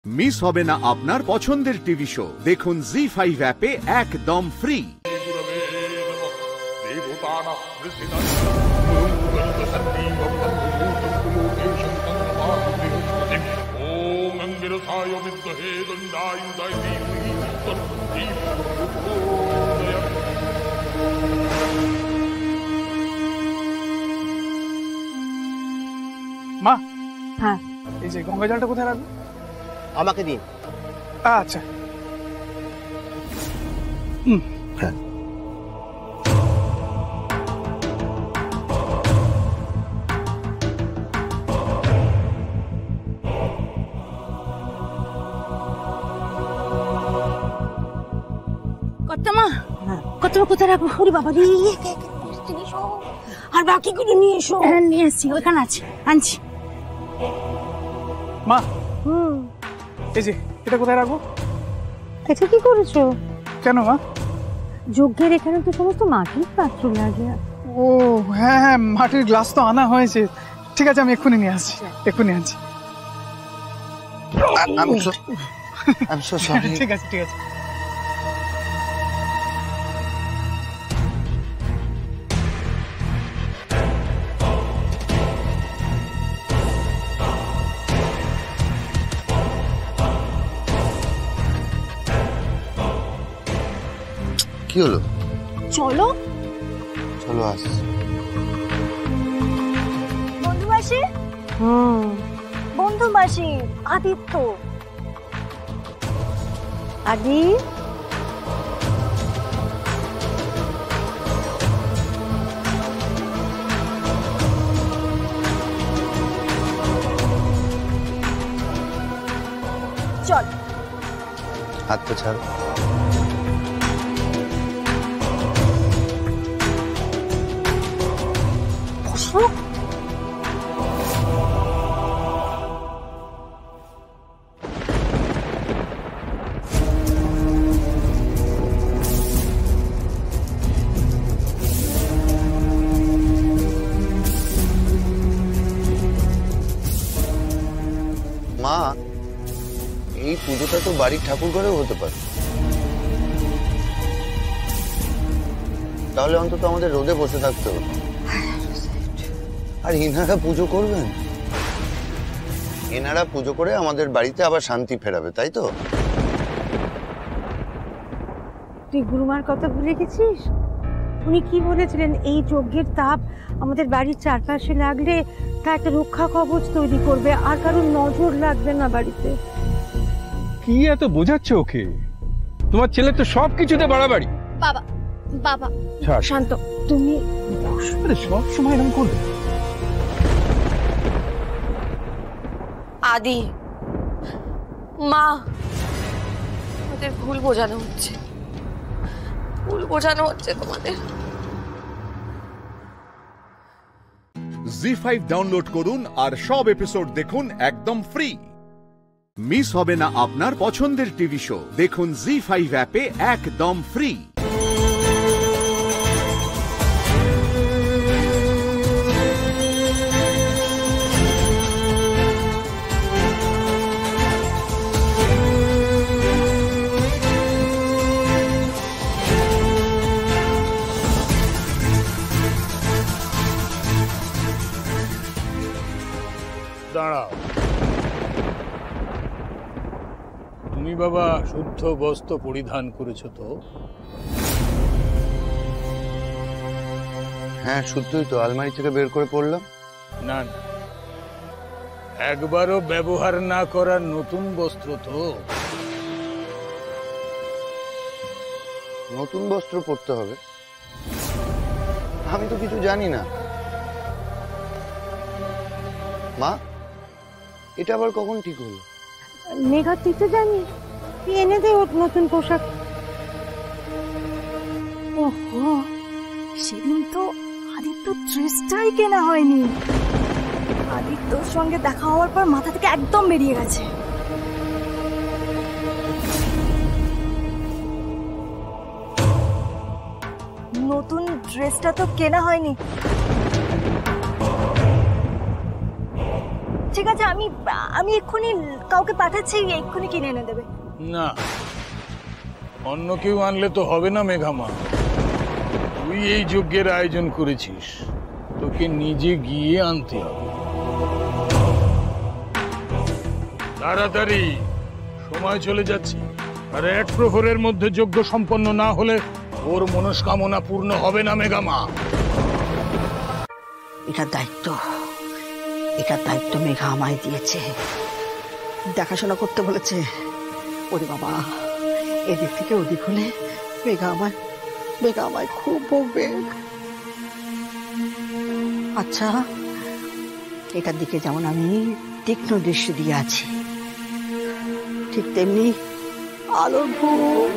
Miss হবে না আপনার পছন্দের টিভি শো। দেখুন জি5 অ্যাপে একদম ফ্রি। মা, হ্যাঁ, এই যে গঙ্গা জলটা কোথায় রাখবো? আমাকে দিন। আচ্ছা। হ্যাঁ, কর্তামা, কর্তামা কোথায় রাখবো? ওরে বাবা রে, আর বাকিগুলো নিয়ে এসো। হ্যাঁ, নিয়ে এসছি, ওইখানে আছে, আনছি। মা, এই যে এটা কোথায় রাখবো? এটা কি করেছো? কেন মা? যজ্ঞের এখানে তো সমস্ত মাটির পাত্র লাগে। ও হ্যাঁ হ্যাঁ, মাটির গ্লাস তো আনা হয়েছে। ঠিক আছে, আমি এক্ষুনি নিয়ে আসছি, এক্ষুনি আনছি। I'm so sorry. ঠিক আছে, ঠিক আছে। কি হলো? চলো চলো আসছি। বন্ধু মাসি, বন্ধু মাসি আদিত্য। আদি, চল। হাতটা ছাড়ো। বসো। মা, এই পুজোটা তো বাড়ির ঠাকুর ঘরেও হতে পারে। তাহলে অন্তত আমাদের রোদে বসে থাকতে হবে। আর এনারা পুজো করবেন, এনারা পুজো করে আমাদের বাড়িতে আবার শান্তি ফেরাবে, তাই তো? তুই গুরুমার কথা ভুলে গেছিস? উনি কি বলেছিলেন, এই যজ্ঞের তাপ আমাদের বাড়ির চারপাশে লাগলে তা একটা রক্ষা কবচ তৈরি করবে, আর কারোর নজর লাগবে না বাড়িতে। কি এত বোঝাচ্ছে ওকে? তোমার ছেলে তো সবকিছুতে বাড়াবাড়ি। বাবা, বাবা ছাড়। শান্ত, তুমি সব সময় এরকম করবে? আদি, মা, ওদের ভুল বোঝানো হচ্ছে, ভুল বোঝানো হচ্ছে তোমাদের। জি5 ডাউনলোড করুন আর সব এপিসোড দেখুন একদম ফ্রি। মিস হবে না আপনার পছন্দের টিভি শো। দেখুন জি5 অ্যাপে একদম ফ্রি। দাঁড়াও, তুমি বাবা শুদ্ধ বস্ত্র পরিধান করেছো তো? হ্যাঁ শুদ্ধই তো, আলমারি থেকে বের করে পড়লাম। না না, একবারও ব্যবহার না করার নতুন বস্ত্র তো। নতুন বস্ত্র পরতে হবে? আমি তো কিছু জানি না। মা, এটা আবার কখন ঠিক হলো? মেঘা, তুই তো জানিস, তুই এনে দে ওর নতুন পোশাক। ওহো, সেদিন তো আদিত্য ড্রেসটাই কেনা হয়নি। আদিত্যর সঙ্গে দেখা হওয়ার পর মাথা থেকে একদম বেরিয়ে গেছে। নতুন ড্রেসটা তো কেনা হয়নি। ঠিক আছে, আমি আমি এক্ষুনি কাউকে পাঠাচ্ছি, এক্ষুনি কিনে এনে দেবে। না, অন্য কেউ আনলে তো হবে না মেঘামা। তুই এই যজ্ঞের আয়োজন করেছিস, তোকে নিজে গিয়ে আনতে হবে। তাড়াতাড়ি, সময় চলে যাচ্ছে। আর 1 প্রহরের মধ্যে যজ্ঞ সম্পন্ন না হলে ওর মনস্কামনা পূর্ণ হবে না মেঘামা। এটার দায়িত্ব মেঘা আমায় দিয়েছে, দেখাশোনা করতে বলেছে। ওরে বাবা, এদিক থেকে ওদিক হলে মেঘা আমায় খুব বকবে। আচ্ছা, এটার দিকে যেমন আমি তীক্ষ্ণ দৃষ্টি দিয়ে আছি, ঠিক তেমনি আলোর ভূত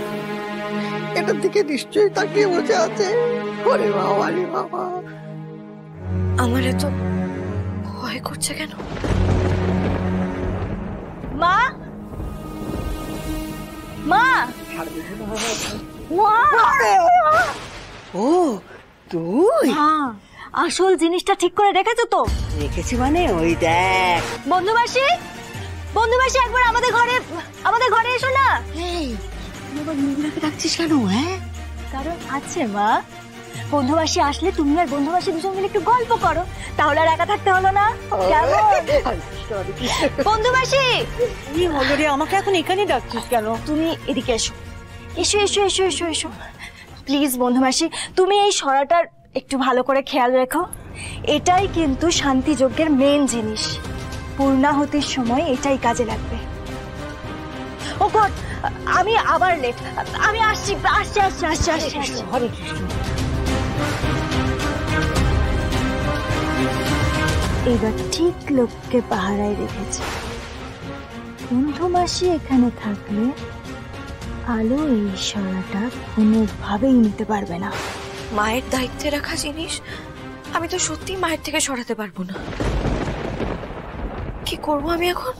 এটার দিকে নিশ্চয়ই তাকিয়ে বসে আছে। ওরে বাবা রে বাবা, আমার এত ভয় করছে কেন? মা, মা, ও তুই আসল জিনিসটা ঠিক করে রেখেছো তো? রেখেছি মানে ওই দেখ। বন্ধুবাসী একবার আমাদের ঘরে এসো না। এই তুই আবার মিমিরাকে ডাকছিস কেন? হ্যাঁ, কারণ আছে মা, বন্ধুবাসী আসলে তুমি আর বন্ধুবাসী দুজন মিলে একটু গল্প করো, তাহলে আর একা থাকতে হলো না। বন্ধুবাসী, কি হলো রে, আমাকে এখন এখানে ডাকছিস কেন? তুমি এদিকে এসো, এসো এসো এসো এসো এসো প্লিজ। বন্ধুবাসী, তুমি এই সরাটার একটু ভালো করে খেয়াল রেখো। এটাই কিন্তু শান্তি যজ্ঞের মেন জিনিস, পূর্ণাহুতির সময় এটাই কাজে লাগবে। ও গড, আমি আবার লেট, আমি আসছি আসছি আসছি আসছি আসছি আসছি। হরে কৃষ্ণ। এবার ঠিক লোককে পাহারায় রেখেছে। বন্ধু মাসি এখানে থাকলে আলো এই সরাটা কোনোভাবেই নিতে পারবে না। মায়ের দায়িত্বে রাখা জিনিস আমি তো সত্যি মায়ের থেকে সরাতে পারবো না। কি করব আমি এখন?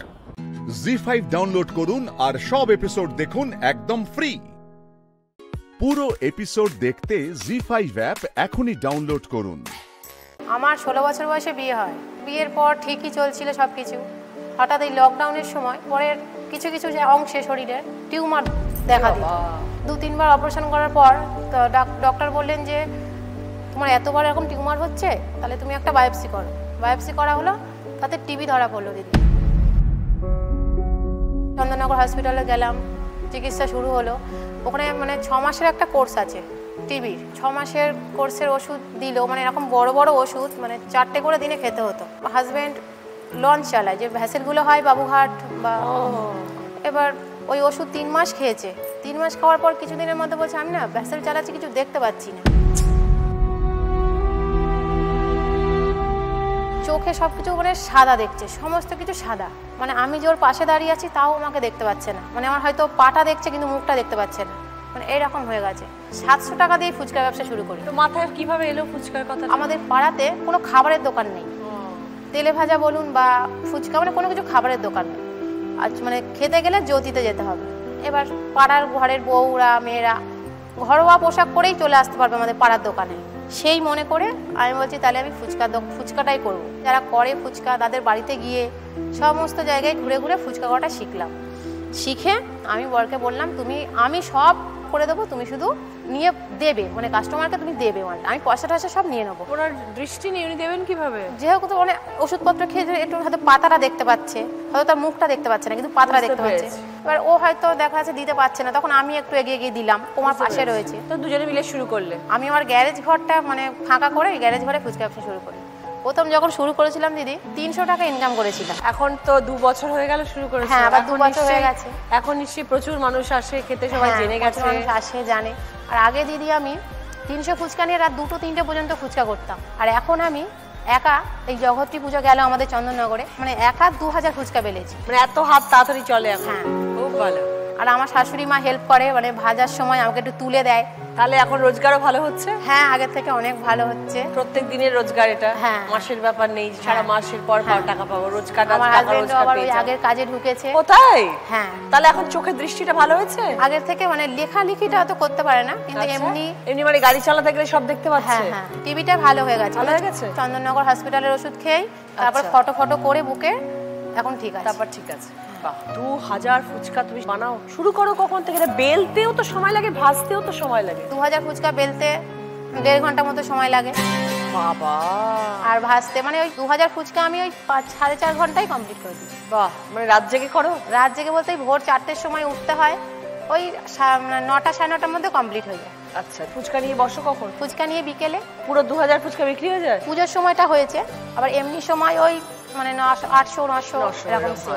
জি5 ডাউনলোড করুন আর সব এপিসোড দেখুন একদম ফ্রি। পুরো এপিসোড দেখতে জি5 অ্যাপ এখনই ডাউনলোড করুন। আমার 16 বছর বয়সে বিয়ে হয়। বিয়ের পর ঠিকই চলছিল সবকিছু। হঠাৎ এই লকডাউনের সময় পরের কিছু কিছু যে অংশে শরীরের টিউমার দেখা দিল। 2-3 বার অপারেশন করার পর তো ডক্টর বললেন যে তোমার এতবার এরকম টিউমার হচ্ছে, তাহলে তুমি একটা বায়োপসি করো। বায়োপসি করা হলো, তাতে টিবি ধরা পড়লো দিদি। চন্দননগর হসপিটালে গেলাম, চিকিৎসা শুরু হলো। ওখানে মানে 6 মাসের একটা কোর্স আছে টিবির। 6 মাসের কোর্সের ওষুধ দিল, মানে এরকম বড় বড় ওষুধ, মানে 4টে করে দিনে খেতে হতো। হাজব্যান্ড লঞ্চ চালায়, যে ভ্যাসেলগুলো হয় বাবুঘাট বা, এবার ওই ওষুধ 3 মাস খেয়েছে। 3 মাস খাওয়ার পর কিছুদিনের মধ্যে বলছে আমি না ভ্যাসেল চালাচ্ছি, কিছু দেখতে পাচ্ছি না, চোখে সবকিছু মানে সাদা দেখছে, সমস্ত কিছু সাদা। মানে আমি যে ওর পাশে দাঁড়িয়ে আছি তাও আমাকে দেখতে পাচ্ছে না, মানে আমার হয়তো পাটা দেখছে কিন্তু মুখটা দেখতে পাচ্ছে না, মানে এরকম হয়ে গেছে। 700 টাকা দিয়ে ফুচকার ব্যবসা শুরু করি। তো মাথায় কিভাবে এলো ফুচকার কথা? আমাদের পাড়াতে কোনো খাবারের দোকান নেই, তেলে ভাজা বলুন বা ফুচকা, মানে কোনো কিছু খাবারের দোকান নেই। আজ মানে খেতে গেলে জ্যোতিতে যেতে হবে। এবার পাড়ার ঘরের বউরা মেয়েরা ঘরোয়া পোশাক পরেই চলে আসতে পারবে আমাদের পাড়ার দোকানে। সেই মনে করে আমি বলছি তাহলে আমি ফুচকাটাই করবো। যারা করে ফুচকা তাদের বাড়িতে গিয়ে সমস্ত জায়গায় ঘুরে ঘুরে ফুচকা করাটা শিখলাম। শিখে আমি বরকে বললাম আমি সব করে দেবো, তুমি শুধু নিয়ে দেবে, মানে কাস্টমারকে তুমি দেবে, মানে আমি পয়সা টয়সা সব নিয়ে নেবো। ওনার দৃষ্টি নিয়ে উনি দেবেন কিভাবে? যেহেতু মানে ওষুধপত্র খেয়ে একটু হয়তো পাতাটা দেখতে পাচ্ছে, হয়তো তার মুখটা দেখতে পাচ্ছে না, কিন্তু পাতাটা দেখতে পাচ্ছে। এবার ও হয়তো দেখা যাচ্ছে দিতে পারছে না, তখন আমি একটু এগিয়ে গিয়ে দিলাম, তোমার পাশে রয়েছে। তো দুজনে মিলে শুরু করলে? আমি আমার গ্যারেজ ঘরটা মানে ফাঁকা করে গ্যারেজ ঘরে ফুচকা ব্যবসা শুরু করি। প্রথম যখন শুরু করেছিলাম দিদি 300 টাকা ইনকাম করেছিলাম। এখন তো 2 বছর হয়ে গেল শুরু করেছি। হ্যাঁ, আবার 2 বছর হয়ে গেছে। এখন নিশ্চয়ই প্রচুর মানুষ আসে খেতে, সবাই জেনে গেছে, মানুষ আসে জানে। আর আগে দিদি আমি 300 ফুচকা নিয়ে রাত 2-3টে পর্যন্ত ফুচকা করতাম। আর এখন আমি একা, এই জগদ্ধাত্রী পুজো গেল আমাদের চন্দননগরে, মানে একা 2000 ফুচকা বেলেছি। মানে এত হাত তাড়াতাড়ি চলে এখন। হ্যাঁ, খুব ভালো। আর আমার শাশুড়ি মা হেল্প করে, মানে ভাজার সময় আমাকে একটু তুলে দেয়। তাহলে এখন রোজগারও ভালো হচ্ছে? হ্যাঁ, আগের থেকে অনেক ভালো হচ্ছে। প্রত্যেক দিনের রোজগার এটা? হ্যাঁ, মাসের ব্যাপার নেই, সারা মাসের পর টাকা পাবো, রোজগার। আমার হাজবেন্ডও আবার ওই আগের কাজে ঢুকেছে। কোথায়? হ্যাঁ। তাহলে এখন চোখের দৃষ্টিটা ভালো হয়েছে? আগের থেকে মানে লেখালেখিটা হয়তো করতে পারে না, কিন্তু এমনি মানে গাড়ি চালাতে গেলে সব দেখতে পাচ্ছে। হ্যাঁ হ্যাঁ, টিভিটা ভালো হয়ে গেছে। ভালো হয়ে গেছে। চন্দননগর হসপিটালের ওষুধ খেয়ে তারপর ফটো করে বুকে এখন ঠিক আছে। তারপর ঠিক আছে। বাহ, 2000 ফুচকা তুমি বানাও, শুরু করো কখন থেকে? বেলতেও তো সময় লাগে, ভাজতেও তো সময় লাগে। 2000 ফুচকা বেলতে 1.5 ঘন্টা মতো সময় লাগে। বাবা। আর ভাজতে মানে ওই 2000 ফুচকা আমি ওই 4.5 ঘন্টায় কমপ্লিট করে দিই। বাহ, মানে রাত জেগে করো? রাত জেগে বলতে ভোর 4টের সময় উঠতে হয়, ওই 9টা 9:30টার মধ্যে কমপ্লিট হয়ে যায়। আচ্ছা, ফুচকা নিয়ে বসো কখন? ফুচকা নিয়ে বিকেলে। পুরো 2000 ফুচকা বিক্রি হয়ে যায়? পুজোর সময়টা হয়েছে, আবার এমনি সময় ওই মানে 800 900 এরকম ছিল।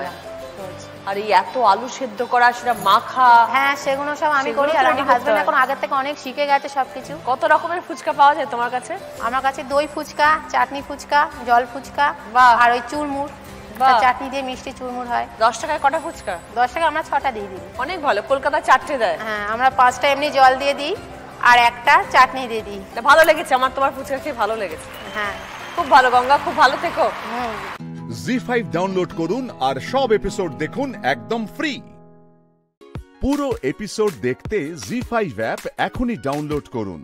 আর এই এত আলু সেদ্ধ করা, সেটা মাখা, হ্যাঁ সেগুলো সব আমি করি। আর আমার হাজবেন্ড এখন আগের থেকে অনেক শিখে গেছে সবকিছু। কত রকমের ফুচকা পাওয়া যায় তোমার কাছে? আমার কাছে দই ফুচকা, চাটনি ফুচকা, জল ফুচকা, আর ওই চুরমুর, চাটনি দিয়ে মিষ্টি চুরমুর হয়। 10 টাকায় কটা ফুচকা? 10 টাকা আমরা 6টা দিয়ে দিই। অনেক ভালো। কলকাতা 4টে দেয়। হ্যাঁ, আমরা 5টা এমনি জল দিয়ে দিই আর একটা চাটনি দিয়ে দিই। ভালো লেগেছে আমার, তোমার ফুচকা খেয়ে ভালো লেগেছে। হ্যাঁ, খুব ভালো গঙ্গা, খুব ভালো থেকো। জি5 ডাউনলোড করুন আর সব এপিসোড দেখুন একদম ফ্রি। পুরো এপিসোড দেখতে জি5 অ্যাপ এখনই ডাউনলোড করুন।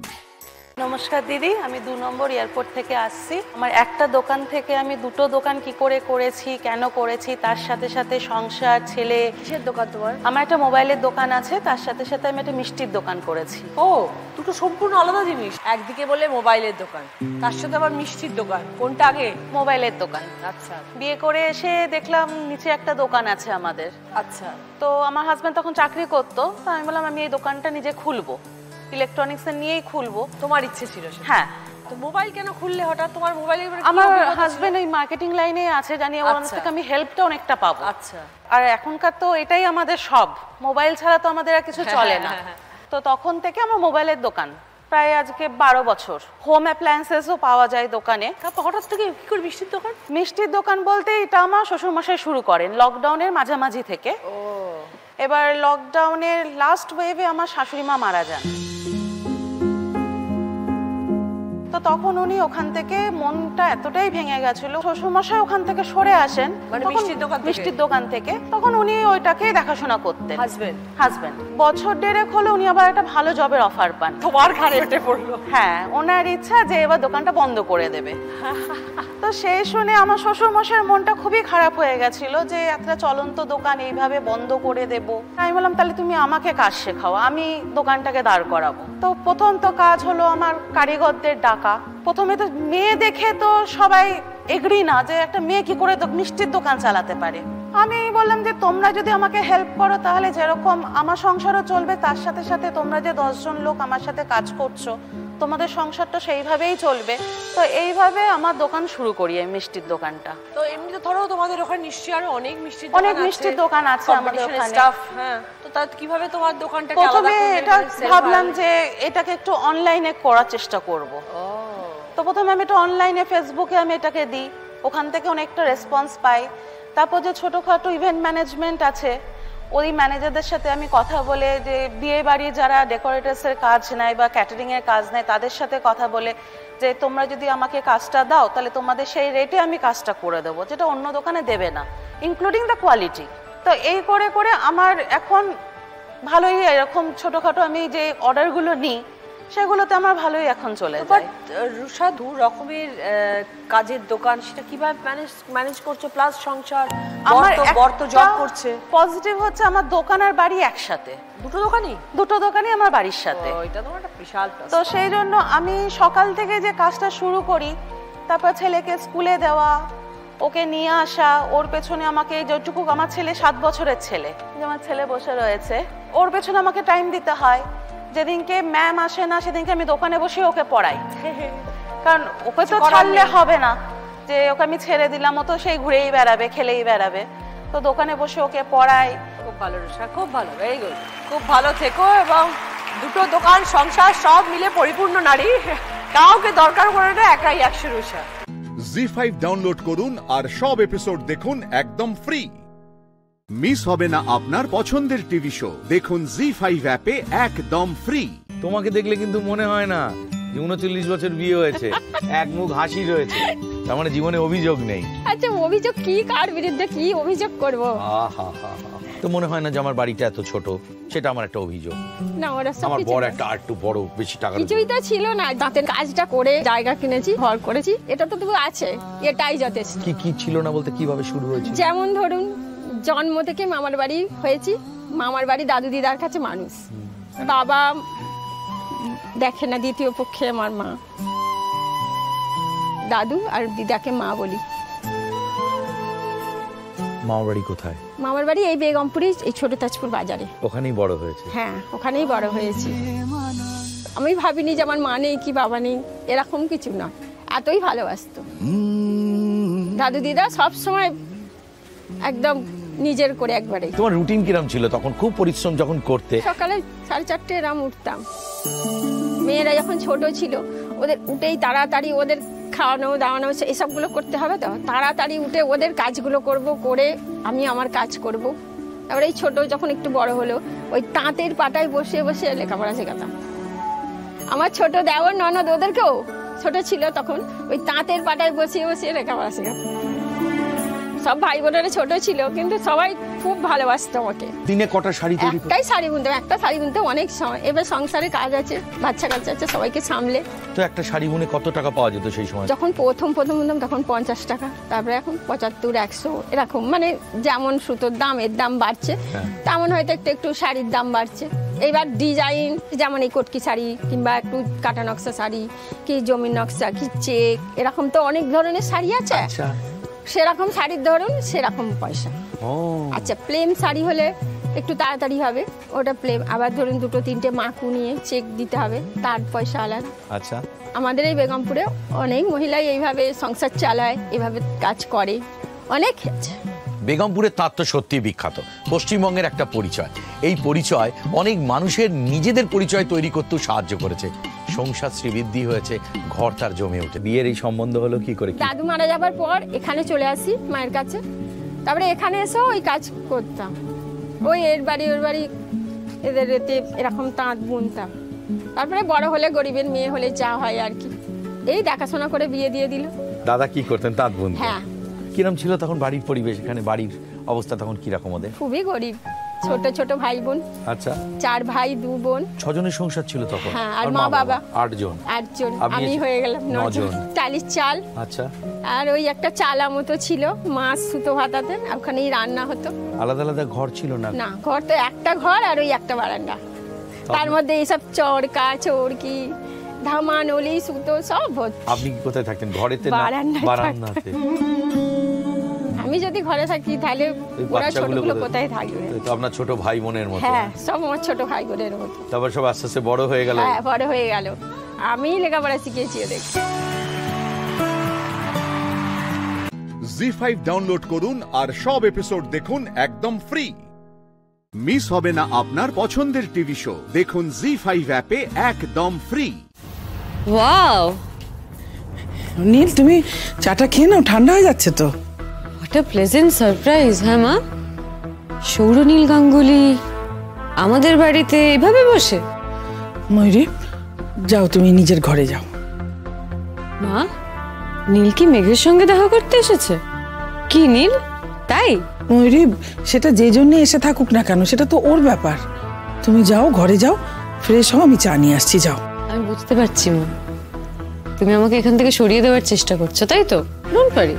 নমস্কার দিদি, আমি 2 নম্বর এয়ারপোর্ট থেকে আসছি। আমার একটা দোকান থেকে আমি 2টো দোকান কি করে করেছি, কেন করেছি, তার সাথে সাথে সংসার, ছেলে। কিসের দোকান তোমার? আমার একটা মোবাইলের দোকান আছে, তার সাথে সাথে আমি একটা মিষ্টির দোকান করেছি। ও, দুটো সম্পূর্ণ আলাদা জিনিস। একদিকে বলে মোবাইলের দোকান, তার সাথে আবার মিষ্টির দোকান, কোনটা আগে? মোবাইলের দোকান। আচ্ছা। বিয়ে করে এসে দেখলাম নিচে একটা দোকান আছে আমাদের। আচ্ছা। তো আমার হাজব্যান্ড তখন চাকরি করতো, তো আমি বললাম আমি এই দোকানটা নিজে খুলবো, ইলেকট্রনিক্স এর নিয়েই খুলবো। তোমার ইচ্ছে ছিল? হ্যাঁ। তো মোবাইল কেন খুললে হঠাৎ? তোমার মোবাইলে আমার হাজবেন্ড ওই মার্কেটিং লাইনে আছে, জানি ওর থেকে আমি হেল্পটা অনেকটা পাবো। আচ্ছা। আর এখনকার তো এটাই আমাদের সব, মোবাইল ছাড়া তো আমাদের আর কিছু চলে না। তো তখন থেকে আমার মোবাইলের দোকান প্রায় আজকে 12 বছর। হোম অ্যাপ্লায়েন্সেসও পাওয়া যায় দোকানে। তারপর হঠাৎ থেকে কি করে মিষ্টির দোকান? মিষ্টির দোকান বলতে এটা আমার শ্বশুরমশাই শুরু করেন লকডাউনের মাঝামাঝি থেকে। এবার লকডাউনের লাস্ট ওয়েভে আমার শাশুড়ি মা মারা যান। তো তখন উনি ওখান থেকে, মনটা এতটাই ভেঙে গেছিল, শ্বশুরমশাই ওখান থেকে সরে আসেন, মানে মিষ্টির দোকান থেকে। তখন উনি ওইটাকে দেখাশোনা করতেন। হাজবেন্ড বছর 1.5 হলো উনি আবার একটা ভালো জবের অফার পান। তোমার ঘাড়ে উঠে পড়লো? হ্যাঁ, ওনার ইচ্ছা যে এবার দোকানটা বন্ধ করে দেবে। তো সেই শুনে আমার শ্বশুরমশাইয়ের মনটা খুবই খারাপ হয়ে গেছিল যে একটা চলন্ত দোকান এইভাবে বন্ধ করে দেব। আমি বললাম তাহলে তুমি আমাকে কাজ শেখাও, আমি দোকানটাকে দাঁড় করাবো। তো প্রথম তো কাজ হলো আমার কারিগরদের ডাকা। প্রথমে তো মেয়ে দেখে তো সবাই এগ্রি না যে একটা মেয়ে কি করে মিষ্টির দোকান চালাতে পারে। আমি বললাম যে তোমরা যদি আমাকে হেল্প করো তাহলে যেরকম আমার সংসারও চলবে, তার সাথে সাথে তোমরা যে 10 জন লোক আমার সাথে কাজ করছো, তোমাদের সংসারটা সেইভাবেই চলবে। তো এইভাবে আমার দোকান শুরু করি, এই মিষ্টির দোকানটা। তো এমনি তো ধরো তোমাদের ওখানে নিশ্চয়ই আরো অনেক মিষ্টির দোকান আছে আমাদের ওখানে। হ্যাঁ, তো তার কিভাবে তোমার দোকানটাকে আলাদা প্রথমে করলে? এটা ভাবলাম যে এটাকে একটু অনলাইনে করার চেষ্টা করব। তো প্রথমে আমি এটা অনলাইনে ফেসবুকে আমি এটাকে দিই, ওখান থেকে অনেকটা রেসপন্স পাই। তারপর যে ছোটখাটো ইভেন্ট ম্যানেজমেন্ট আছে, ওই ম্যানেজারদের সাথে আমি কথা বলে, যে বিয়ে বাড়ির যারা ডেকোরেটার্সের কাজ নেয় বা ক্যাটারিং এর কাজ নেয়, তাদের সাথে কথা বলে যে তোমরা যদি আমাকে কাজটা দাও তাহলে তোমাদের সেই রেটে আমি কাজটা করে দেবো, যেটা অন্য দোকানে দেবে না, ইনক্লুডিং দ্য কোয়ালিটি। তো এই করে করে আমার এখন ভালোই এরকম ছোটখাটো আমি যে অর্ডারগুলো নিই সেগুলোতে আমার ভালোই এখন চলে যায়। রুষা, 2 রকমের কাজের দোকান, সেটা কিভাবে ম্যানেজ করছো? প্লাস সংসার, আমার বর তো জব করছে। পজিটিভ হচ্ছে আমার দোকান আর বাড়ি একসাথে। দুটো দোকানই আমার বাড়ির সাথে। এটা তো একটা বিশাল প্লাস। তো সেই জন্য আমি সকাল থেকে যে কাজটা শুরু করি, তারপর ছেলেকে স্কুলে দেওয়া, ওকে নিয়ে আসা, ওর পেছনে আমাকে যেটুকু, আমার ছেলে 7 বছরের ছেলে, আমার ছেলে বসে রয়েছে, ওর পেছনে আমাকে টাইম দিতে হয়। যেদিনকে ম্যাম আসে না সেদিনকে আমি দোকানে বসে ওকে পড়াই, কারণ ওকে তো ছাড়লে হবে না যে ওকে আমি ছেড়ে দিলাম, ও তো সেই ঘুরেই বেড়াবে, খেলেই বেড়াবে। তো দোকানে বসে ওকে পড়াই। খুব ভালো রুষা, খুব ভালো, ভেরি গুড। খুব ভালো থেকো, এবং দুটো দোকান, সংসার সব মিলে পরিপূর্ণ নারী, কাউকে দরকার পড়ে না, একাই 100 রুষা। জি5 ডাউনলোড করুন আর সব এপিসোড দেখুন একদম ফ্রি। মিস হবে না আপনার পছন্দের টিভি শো, দেখুন জি5 অ্যাপে একদম ফ্রি। তোমাকে দেখলে কিন্তু মনে হয় না যে 39 বছর বিয়ে হয়েছে, এক মুখ হাসি রয়েছে, তার মানে জীবনে অভিযোগ নেই। আচ্ছা, অভিযোগ কি? কার বিরুদ্ধে কি অভিযোগ করবো? তো মনে হয় না যে আমার বাড়িটা এত ছোট, সেটা আমার একটা অভিযোগ। না ওরা সব আমার কিছু বড় না। একটা আরেকটু বড় বেশি টাকা কিছুই তো ছিল না, দাঁতের কাজটা করে জায়গা কিনেছি, ঘর করেছি, এটা তো তবু আছে, এটাই যথেষ্ট। কি কি ছিল না বলতে কিভাবে শুরু হয়েছে? যেমন ধরুন জন্ম থেকে মামার বাড়ি হয়েছি, মামার বাড়ি দাদু দিদার কাছে মানুষ, বাবা দেখে না, দ্বিতীয় পক্ষে আমার মা, দাদু আর দিদাকে মা বলি। মামার বাড়ি কোথায়? মামার বাড়ি এই বেগমপুরে, এই ছোট তাজপুর বাজারে। ওখানেই বড় হয়েছে? হ্যাঁ ওখানেই বড় হয়েছি। আমি ভাবিনি যে আমার মা নেই কি বাবা নেই, এরকম কিছু নয়, এতই ভালোবাসতো। দাদু দিদা সব সময় একদম নিজের করে একবারে। তোমার রুটিন কিরম ছিল তখন? খুব পরিশ্রম যখন করতে? সকালে 4:30 এরম উঠতাম। মেয়েরা যখন ছোট ছিল ওদের উঠেই তাড়াতাড়ি ওদের খাওয়ানো দাওয়ানো এসবগুলো করতে হবে, তো তাড়াতাড়ি উঠে ওদের কাজগুলো করব, করে আমি আমার কাজ করব। তারপরে এই ছোট যখন একটু বড় হলো ওই তাঁতের পাটায় বসে বসে লেখাপড়া শেখাতাম। আমার ছোট দেওর ননদ ওদেরকেও, ছোট ছিল তখন, ওই তাঁতের পাটায় বসে বসে লেখাপড়া শেখাতাম। সব ভাই বোনেরা ছোট ছিল কিন্তু সবাই খুব ভালোবাসতো আমাকে। দিনে কটা শাড়ি তৈরি? একটাই শাড়ি বুনতাম, একটা শাড়ি বুনতে অনেক সময়। এবার সংসারে কাজ আছে, বাচ্চা কাচ্চা আছে, সবাইকে সামলে। তো একটা শাড়ি বুনে কত টাকা পাওয়া যেত সেই সময়? যখন প্রথম বুনতাম তখন 50 টাকা, তারপরে এখন 75, 100 এরকম, মানে যেমন সুতোর দাম এর দাম বাড়ছে তেমন হয়তো একটু একটু শাড়ির দাম বাড়ছে। এইবার ডিজাইন যেমন এই কটকি শাড়ি কিংবা একটু কাটা নকশা শাড়ি, কি জমির নকশা, কি চেক, এরকম তো অনেক ধরনের শাড়ি আছে। সেরকম শাড়ির ধরুন সেরকম পয়সা। আচ্ছা প্লেন শাড়ি হলে একটু তাড়াতাড়ি হবে, ওটা প্লেন। আবার ধরুন 2-3টে মাকু নিয়ে চেক দিতে হবে, তার পয়সা আলাদা। আচ্ছা আমাদের এই বেগমপুরে অনেক মহিলাই এইভাবে সংসার চালায়, এইভাবে কাজ করে, অনেক আছে। বেগমপুরের তাঁত তো সত্যি বিখ্যাত, পশ্চিমবঙ্গের একটা পরিচয়। এই পরিচয় অনেক মানুষের নিজেদের পরিচয় তৈরি করতেও সাহায্য করেছে। সংসার শ্রীবৃদ্ধি হয়েছে, ঘর তার জমে ওঠে। বিয়ের এই সম্বন্ধ হলো কি করে? দাদু মারা যাবার পর এখানে চলে আসি মায়ের কাছে, তারপরে এখানে এসেও ওই কাজ করতাম, ওই এর বাড়ি ওর বাড়ি এদের এতে এরকম তাঁত বুনতাম। তারপরে বড় হলে গরিবের মেয়ে হলে যা হয় আর কি, এই দেখাশোনা করে বিয়ে দিয়ে দিল। দাদা কি করতেন? তাঁত বুনতেন? হ্যাঁ। কিরম ছিল তখন বাড়ির পরিবেশ? এখানে বাড়ির অবস্থা তখন কিরকম ওদের? খুবই গরিব, ছোট ছোট ভাই বোন। আচ্ছা 4 ভাই 2 বোন। 6 জনের সংসার ছিল তখন? হ্যাঁ, আর মা বাবা 8 জন। আমি হয়ে গেলাম 9 জন। 40 চাল। আচ্ছা। আর ওই একটা চালা মতো ছিল, মাছ সুতো ভাতাতেন, ওখানেই রান্না হতো। আলাদা আলাদা ঘর ছিল না? না, ঘর তো একটা ঘর আর ওই একটা বারান্দা, তার মধ্যে এইসব চরকা চরকি ধামা নলি সুতো সব হতো। আপনি কি কোথায় থাকতেন? ঘরেতে না বারান্দাতে? আমি যদি ঘরে থাকি তাহলে ওরা ছোটগুলো কোথায় থাকবে? তো আপনার ছোট ভাই বোনের মতো? হ্যাঁ, সব আমার ছোট ভাই বোনের মতো। তারপর সব আস্তে আস্তে বড় হয়ে গেল? হ্যাঁ, বড় হয়ে গেল। আমি লেখাপড়া শিখেছি ওদের। জি5 ডাউনলোড করুন আর সব এপিসোড দেখুন একদম ফ্রি। মিস হবে না আপনার পছন্দের টিভি শো, দেখুন জি5 অ্যাপে একদম ফ্রি। ওয়াও নীল, তুমি চাটা খেয়ে নাও, ঠান্ডা হয়ে যাচ্ছে তো। What a pleasant surprise. হ্যাঁ মা, সৌরনীল গাঙ্গুলি আমাদের বাড়িতে এভাবে বসে? ময়ূরী, যাও তুমি নিজের ঘরে যাও। মা, নীল কি মেঘের সঙ্গে দেখা করতে এসেছে? কি নীল তাই? ময়ূরী, সেটা যে জন্য এসে থাকুক না কেন, সেটা তো ওর ব্যাপার। তুমি যাও, ঘরে যাও, ফ্রেশ হও, আমি চা নিয়ে আসছি, যাও। আমি বুঝতে পারছি মা, তুমি আমাকে এখান থেকে সরিয়ে দেওয়ার চেষ্টা করছো, তাই তো? Don't worry.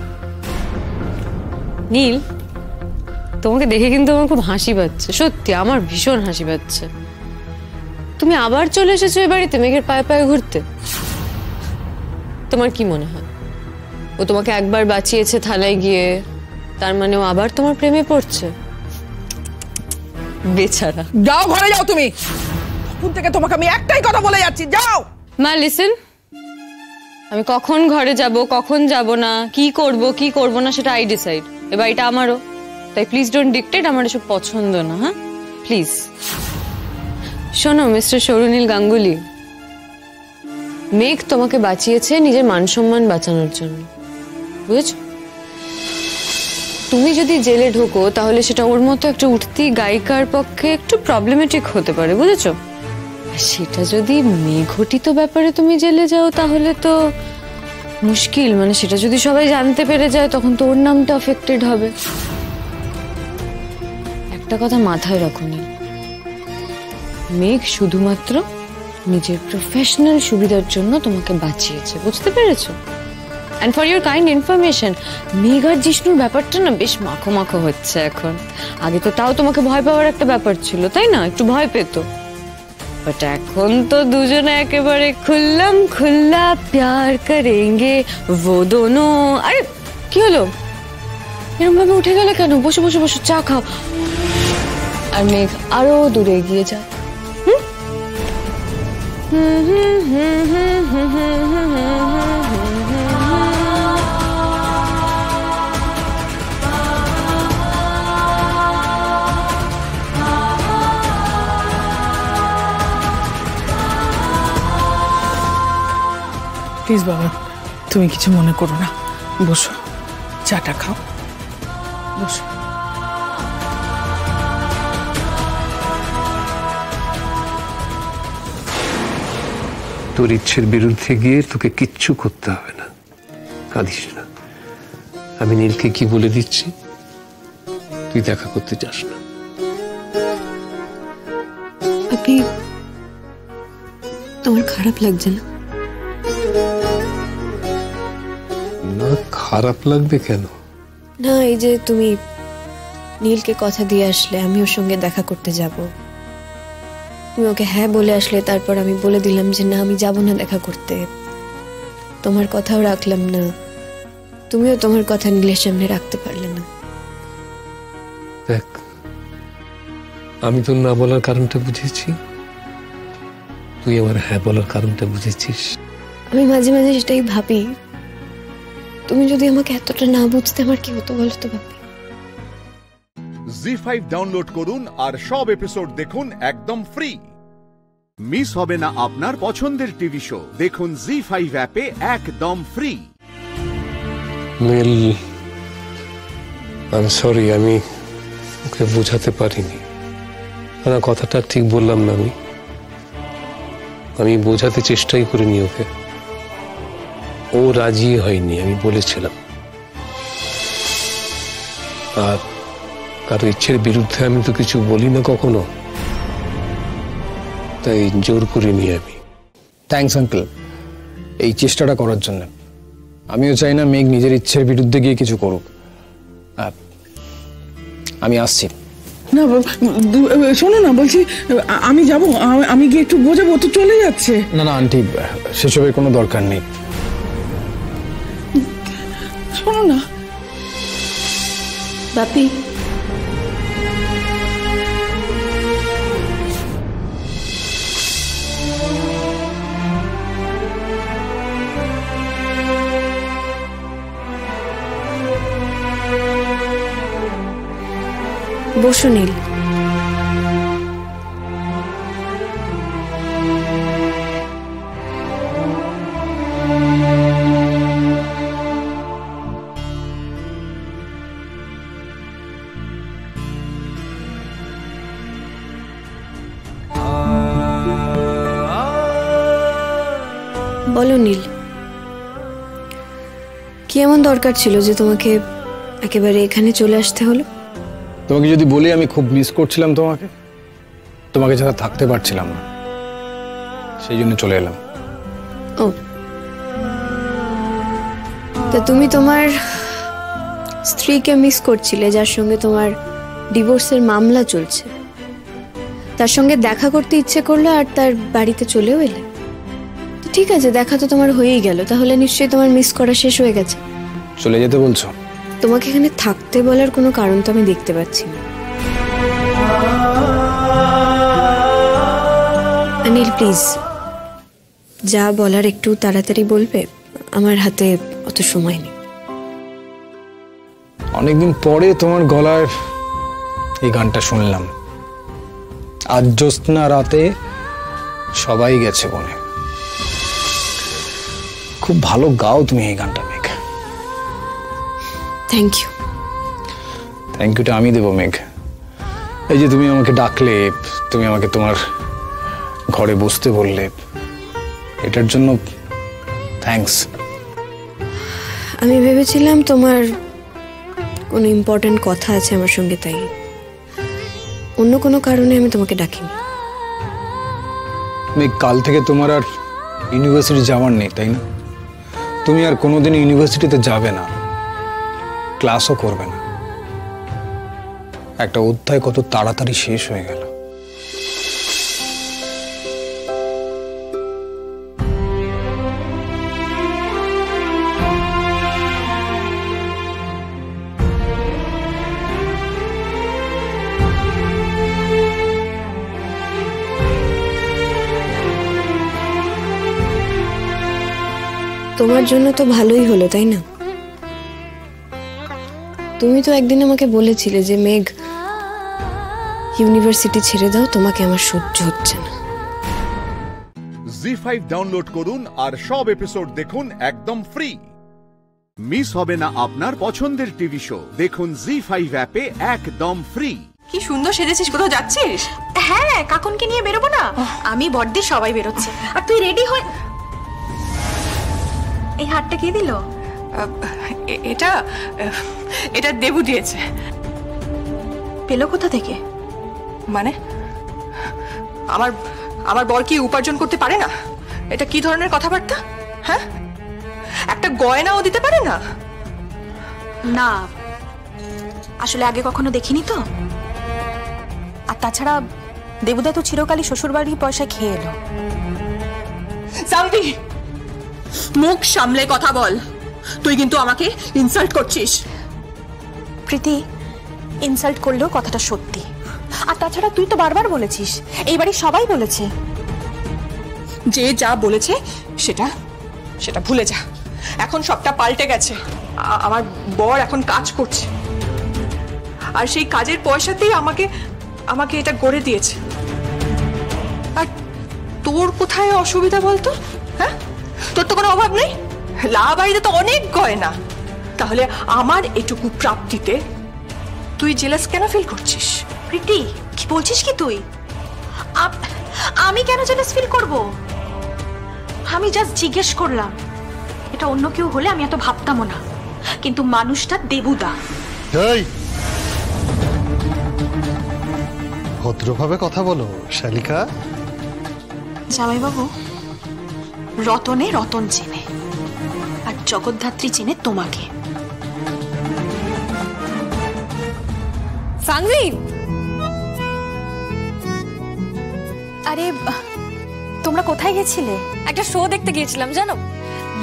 নীল, তোমাকে দেখে কিন্তু আমার খুব হাসি পাচ্ছে, সত্যি আমার ভীষণ হাসি পাচ্ছে। তুমি আবার চলে এসেছো এ বাড়িতে মেঘের পায়ে পায়ে ঘুরতে? তোমার কি মনে হয় ও তোমাকে একবার বাঁচিয়েছে থানায় গিয়ে, তার মানে ও আবার তোমার প্রেমে পড়ছে? বেচারা। যাও ঘরে যাও তুমি। তখন থেকে তোমাকে আমি একটাই কথা বলে যাচ্ছি, যাও। মা লিসেন, আমি কখন ঘরে যাব কখন যাব না, কি করব না সেটা আই ডিসাইড। এ বাড়িটা আমারও, তাই প্লিজ ডোন্ট ডিক্টেট। আমার এসব পছন্দ না। হ্যাঁ প্লিজ। শোনো মিস্টার সৌরনীল গাঙ্গুলি, মেঘ তোমাকে বাঁচিয়েছে নিজের মান সম্মান বাঁচানোর জন্য, বুঝেছো? তুমি যদি জেলে ঢোকো তাহলে সেটা ওর মতো একটা উঠতি গায়িকার পক্ষে একটু প্রবলেমেটিক হতে পারে, বুঝেছো? সেটা যদি মেঘঘটিত ব্যাপারে তুমি জেলে যাও তাহলে তো মুশকিল। মানে সেটা যদি সবাই জানতে পেরে যায় তখন তো ওর নামটা অ্যাফেক্টেড হবে। একটা একটা কথা মাথায় রাখো নীল, মেঘ শুধুমাত্র নিজের প্রফেশনাল সুবিধার জন্য তোমাকে বাঁচিয়েছে, বুঝতে পেরেছো? And for your kind information, মেঘ আর জিষ্ণুর ব্যাপারটা না বেশ মাখো মাখো হচ্ছে এখন। আগে তো তাও তোমাকে ভয় পাওয়ার একটা ব্যাপার ছিল, তাই না? একটু ভয় পেতো, বাট এখন তো দুজনে একেবারে খুল্লাম খুল্লা প্যার করেঙ্গে वो दोनों। আরে কি হলো, এরকম ভাবে উঠে গেলে কেন? বসে বসে বসে চা খাও। আর মেঘ আরো দূরে এগিয়ে যায়। প্লিজ বাবা, তুমি কিছু মনে করো না, বসো, চাটা খাও, বসো। তোর ইচ্ছের বিরুদ্ধে গিয়ে তোকে কিচ্ছু করতে হবে না, কাঁদিস না। আমি নীলকে কি বলে দিচ্ছি, তুই দেখা করতে চাস না। আপনি, তোমার খারাপ লাগছে না? না, খারাপ লাগবে কেন? না, এই যে তুমি নীলকে কথা দিয়ে আসলে আমি ওর সঙ্গে দেখা করতে যাব, তুমি ওকে হ্যাঁ বলে আসলে, তারপর আমি বলে দিলাম যে না আমি যাব না দেখা করতে, তোমার কথাও রাখলাম না, তুমিও তোমার কথা নীলের সামনে রাখতে পারলে না। দেখ, আমি তোর না বলার কারণটা বুঝেছি, তুই আমার হ্যাঁ বলার কারণটা বুঝেছিস। আমি মাঝে মাঝে সেটাই ভাবি, তুমি যদি আমাকে এতটা না বুঝতে আমার কি হতো বলো তো ভাবি। জি5 ডাউনলোড করুন আর সব এপিসোড দেখুন একদম ফ্রি। মিস হবে না আপনার পছন্দের টিভি শো, দেখুন জি5 অ্যাপে একদম free. Neel, I am sorry, আমি ওকে বোঝাতে পারিনি। না, কথাটা ঠিক বললাম না। আমি বোঝাতে চেষ্টাই করিনি ওকে, ও রাজি হয়নি, আমি বলেছিলাম। আর কারো ইচ্ছের বিরুদ্ধে আমি তো কিছু বলি না কখনো, তাই জোর করিনি আমি। থ্যাঙ্কস আঙ্কেল এই চেষ্টাটা করার জন্য। আমিও চাই না মেঘ নিজের ইচ্ছের বিরুদ্ধে গিয়ে কিছু করুক। আমি আসছি। না শোনো না, বলছি আমি যাব, আমি গিয়ে একটু বোঝাবো, তো চলে যাচ্ছে। না না আন্টি, সেসবের কোনো দরকার নেই। শোনো না বাপি, বসো নীল। বলো নীল, কি এমন দরকার ছিল যে তোমাকে একেবারে এখানে চলে আসতে হলো? তোমাকে যদি বলি, আমি খুব মিস করছিলাম তোমাকে, তোমাকে ছাড়া থাকতে পারছিলাম না, সেই জন্য চলে এলাম। ও, তা তুমি তোমার স্ত্রীকে মিস করছিলে, যার সঙ্গে তোমার ডিভোর্সের মামলা চলছে, তার সঙ্গে দেখা করতে ইচ্ছে করলো আর তার বাড়িতে চলেও এলে। ঠিক আছে, দেখা তো তোমার হয়েই গেল, তাহলে নিশ্চয়ই তোমার মিস করা শেষ হয়ে গেছে। চলে যেতে বলছো? তোমাকে এখানে থাকতে বলার কোনো কারণ তো আমি দেখতে পাচ্ছি না। অনিল প্লিজ, যা বলার একটু তাড়াতাড়ি বলবে, আমার হাতে অত সময় নেই। অনেকদিন পরে তোমার গলার এই গানটা শুনলাম, আজ জ্যোৎস্না রাতে সবাই গেছে বনে। খুব ভালো গাও তুমি এই গানটা মেঘ। Thank you. থ্যাংক ইউটা আমি দেবো মেঘ। এই যে তুমি আমাকে ডাকলে, তুমি আমাকে তোমার ঘরে বসতে বললে, এটার জন্য থ্যাঙ্কস। আমি ভেবেছিলাম তোমার কোনো ইম্পর্টেন্ট কথা আছে আমার সঙ্গে, তাই অন্য কোনো কারণে আমি তোমাকে ডাকিনি। কাল থেকে তোমার আর ইউনিভার্সিটি যাওয়ার নেই, তাই না? তুমি আর কোনোদিন ইউনিভার্সিটিতে যাবে না, ক্লাসও করবে না। একটা অধ্যায় কত তাড়াতাড়ি শেষ হয়ে গেল। তোমার জন্য তো ভালোই হলো, তাই না? তুমি তো একদিন আমাকে বলেছিলে যে মেঘ, ইউনিভার্সিটি ছেড়ে দাও, তোমাকে আমার সহ্য হচ্ছে না। জি5 ডাউনলোড করুন আর সব এপিসোড দেখুন একদম ফ্রি। মিস হবে না আপনার পছন্দের টিভি শো। দেখুন জি5 অ্যাপে একদম ফ্রি। কি সুন্দর সেজেছিস, কোথাও যাচ্ছিস? হ্যাঁ, কাকুনকে নিয়ে বেরোবো না? আমি বড়দি সবাই বেরোচ্ছে, আর তুই রেডি হয়ে। এই হারটা কে দিল? এটা এটা দেবু দিয়েছে। পেলো কোথা থেকে? মানে আমার আমার বর কি উপার্জন করতে পারে না? এটা কি ধরনের কথাবার্তা? হ্যাঁ, একটা গয়নাও দিতে পারে না? না, আসলে আগে কখনো দেখিনি তো। আর তাছাড়া দেবুদা তো চিরকালই শ্বশুরবাড়ির পয়সা খেয়ে এলো। সামদি, মুখ সামলে কথা বল। তুই কিন্তু আমাকে ইনসাল্ট করছিস। প্রীতি, ইনসাল্ট করলেও কথাটা সত্যি। আর তাছাড়া তুই তো বারবার বলেছিস, এই বাড়ি সবাই বলেছে। যে যা বলেছে সেটা সেটা ভুলে যা। এখন সবটা পাল্টে গেছে। আমার বর এখন কাজ করছে, আর সেই কাজের পয়সাতেই আমাকে আমাকে এটা গড়ে দিয়েছে। আর তোর কোথায় অসুবিধা বলতো? হ্যাঁ, তোর তো কোনো অভাব নেই, লাবাড়িতে তো অনেক গয়না। তাহলে আমার এটুকু প্রাপ্তিতে তুই জেলাস কেন ফিল করছিস? প্রীতি, কি বলছিস কি তুই? আমি কেন জেলাস ফিল করব? আমি জাস্ট জিজ্ঞেস করলাম। এটা অন্য কেউ হলে আমি এত ভাবতামও না, কিন্তু মানুষটা দেবুদা। ভদ্রভাবে কথা বলো শালিকা। জামাইবাবু, রতনে রতন চেনে, আর জগদ্ধাত্রী চেনে তোমাকে। সানভি, আরে তোমরা কোথায় গেছিলে? একটা শো দেখতে গিয়েছিলাম, জানো?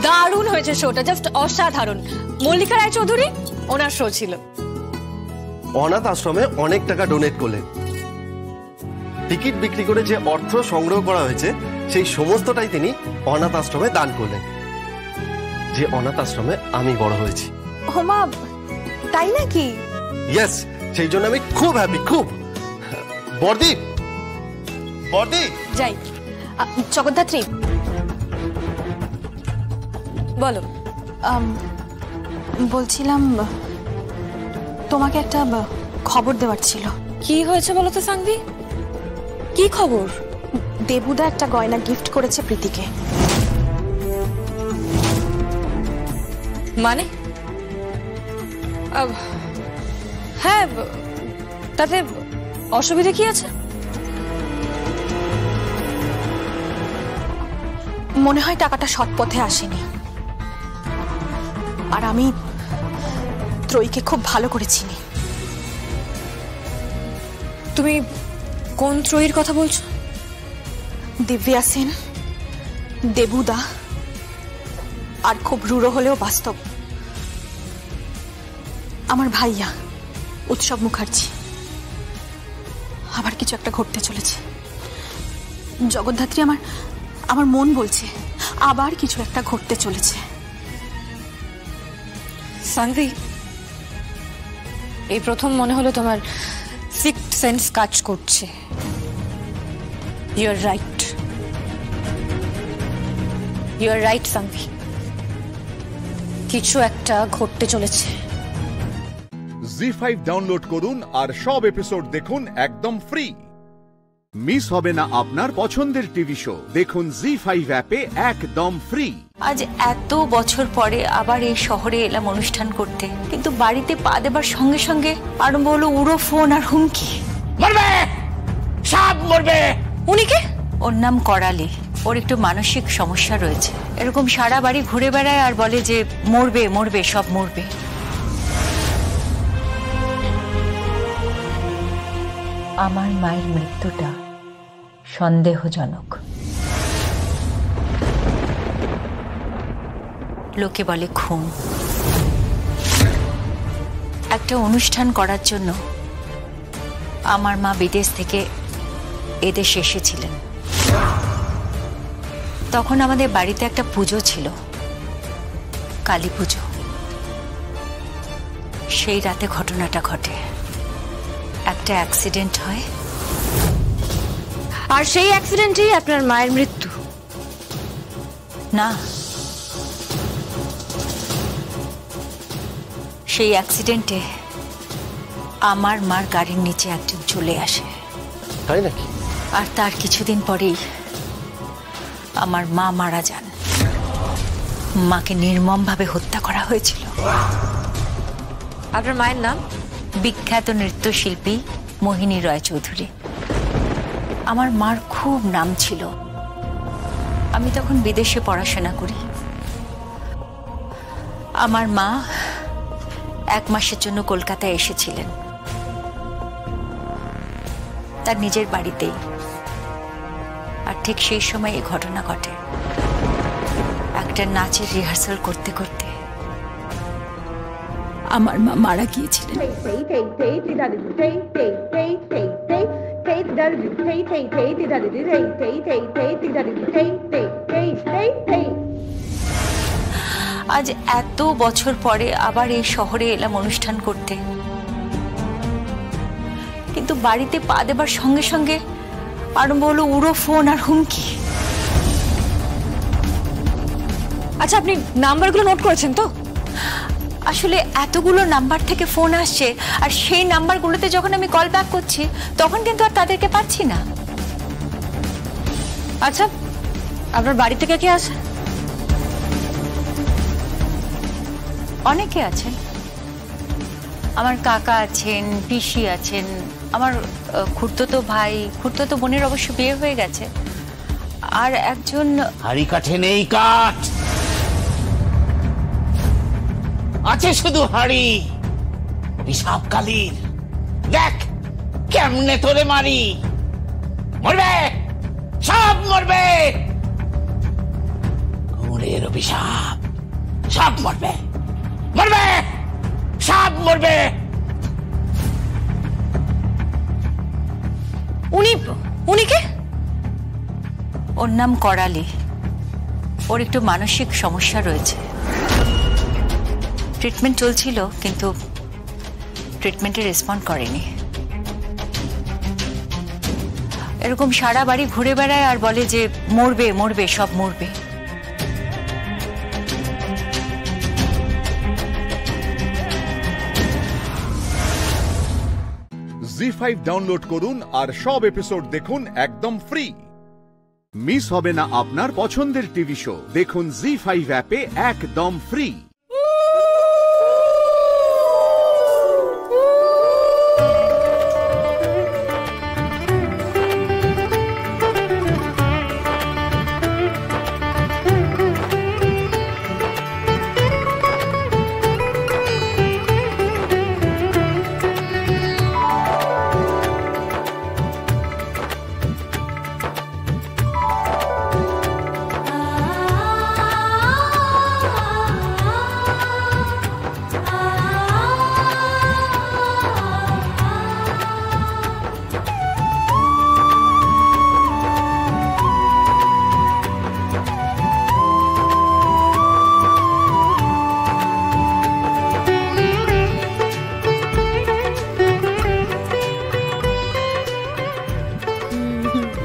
দারুণ হয়েছে শোটা, জাস্ট অসাধারণ। মল্লিকা রায়চৌধুরী, ওনার শো ছিল। অনাথ আশ্রমে অনেক টাকা ডোনেট করলেন। টিকিট বিক্রি করে যে অর্থ সংগ্রহ করা হয়েছে সেই সমস্তটাই তিনি অনাথ আশ্রমে দান করলেন, যে অনাথ আশ্রমে আমি বড় হয়েছি। হোমা, তাই নাকি? ইয়েস, সেই জন্য আমি খুব হ্যাপি, খুব। বর্দি, বর্দি, যাই। জগদ্ধাত্রী, বলো। বলছিলাম তোমাকে একটা খবর দেওয়ার ছিল। কি হয়েছে বলো তো সানভি, কি খবর? দেবুদা একটা গয়না গিফট করেছে প্রীতিকে। মানে? হ্যাঁ, তাতে অসুবিধা কি আছে? মনে হয় টাকাটা সৎ পথে আসেনি, আর আমি ত্রয়ীকে খুব ভালো করে চিনি। তুমি কোন ত্রয়ীর কথা বলছো? দিব্যা সেন, দেবুদা, আর খুব রূঢ় হলেও বাস্তব আমার ভাইয়া উৎসব মুখার্জি। আবার কিছু একটা ঘটতে চলেছে জগদ্ধাত্রী। আমার মন বলছে আবার কিছু একটা ঘটতে চলেছে। সানভি, এই প্রথম মনে হলো তোমার সিক্সথ সেন্স কাজ করছে। You are right, you are right Sanvi, কিছু একটা ঘটতে চলেছে। জি5 ডাউনলোড করুন আর সব এপিসোড দেখুন একদম ফ্রি। মিস হবে না আপনার পছন্দের টিভি শো। দেখুন জি5 অ্যাপে একদম ফ্রি। আজ এত বছর পরে আবার এই শহরে এলাম অনুষ্ঠান করতে, কিন্তু বাড়িতে পা দেবার সঙ্গে সঙ্গে আরম্ভ হলো উড়ো ফোন আর হুমকি। মরবে, সব মরবে। উনি কে? ওর নাম করালি। ওর একটু মানসিক সমস্যা রয়েছে। এরকম সারা বাড়ি ঘুরে বেড়ায় আর বলে যে মরবে মরবে, সব মরবে। আমার মায়ের মৃত্যুটা সন্দেহজনক। লোকে বলে খুন। একটা অনুষ্ঠান করার জন্য আমার মা বিদেশ থেকে এদেশে এসেছিলেন। তখন আমাদের বাড়িতে একটা পুজো ছিল, কালী পুজো। সেই রাতে ঘটনাটা ঘটে, একটা অ্যাক্সিডেন্ট হয়, আর সেই অ্যাক্সিডেন্টেই আপনার মায়ের মৃত্যু? না, সেই অ্যাক্সিডেন্টে আমার মার গাড়ির নিচে একজন চলে আসে। তাই নাকি? আর তার কিছুদিন পরেই আমার মা মারা যান। মাকে নির্মমভাবে হত্যা করা হয়েছিল। আপনার মায়ের নাম? বিখ্যাত নৃত্যশিল্পী মোহিনী রয় চৌধুরী। আমার মার খুব নাম ছিল। আমি তখন বিদেশে পড়াশোনা করি। আমার মা 1 মাসের জন্য কলকাতায় এসেছিলেন, তার নিজের বাড়িতেই। আর ঠিক সেই সময় এই ঘটনা ঘটে। একটা নাচের রিহার্সাল করতে করতে আমার মা মারা গিয়েছিলেন। আজ এত বছর পরে আবার এই শহরে এলাম অনুষ্ঠান করতে, কিন্তু বাড়িতে পা দেবার সঙ্গে সঙ্গে আরম্ভ হলো উড়ো ফোন আর হুমকি। আচ্ছা, আপনি নাম্বারগুলো নোট করেছেন তো? আসলে এতগুলো নাম্বার থেকে ফোন আসছে, আর সেই নাম্বারগুলোতে যখন আমি কল ব্যাক করছি তখন কিন্তু আর তাদেরকে পাচ্ছি না। আচ্ছা, আপনার বাড়ি থেকে কে আসে? অনেকে আছেন। আমার কাকা আছেন, পিসি আছেন, আমার খুড়তুতো ভাই, খুড়তুতো বোনের অবশ্য বিয়ে হয়ে গেছে, আর একজন। হাড়ি কাঠে নেই কাঠ, আছে শুধু হাড়ি। হিসাব কালির, দেখ কেমনে তোরে মারি। মরবে, সব মরবে। ঘুমরের অভিশাপ, সব মরবে, মরবে, সব মরবে। উনি কে? ওর নাম করালি। ওর একটু মানসিক সমস্যা রয়েছে। ট্রিটমেন্ট চলছিল, কিন্তু ট্রিটমেন্টে রেসপন্ড করেনি। এরকম সারা বাড়ি ঘুরে বেড়ায় আর বলে যে মরবে মরবে, সব মরবে। জি5 ডাউনলোড করুন আর সব এপিসোড দেখুন একদম ফ্রি। মিস হবে না আপনার পছন্দের টিভি শো। দেখুন জি5 অ্যাপে একদম ফ্রি।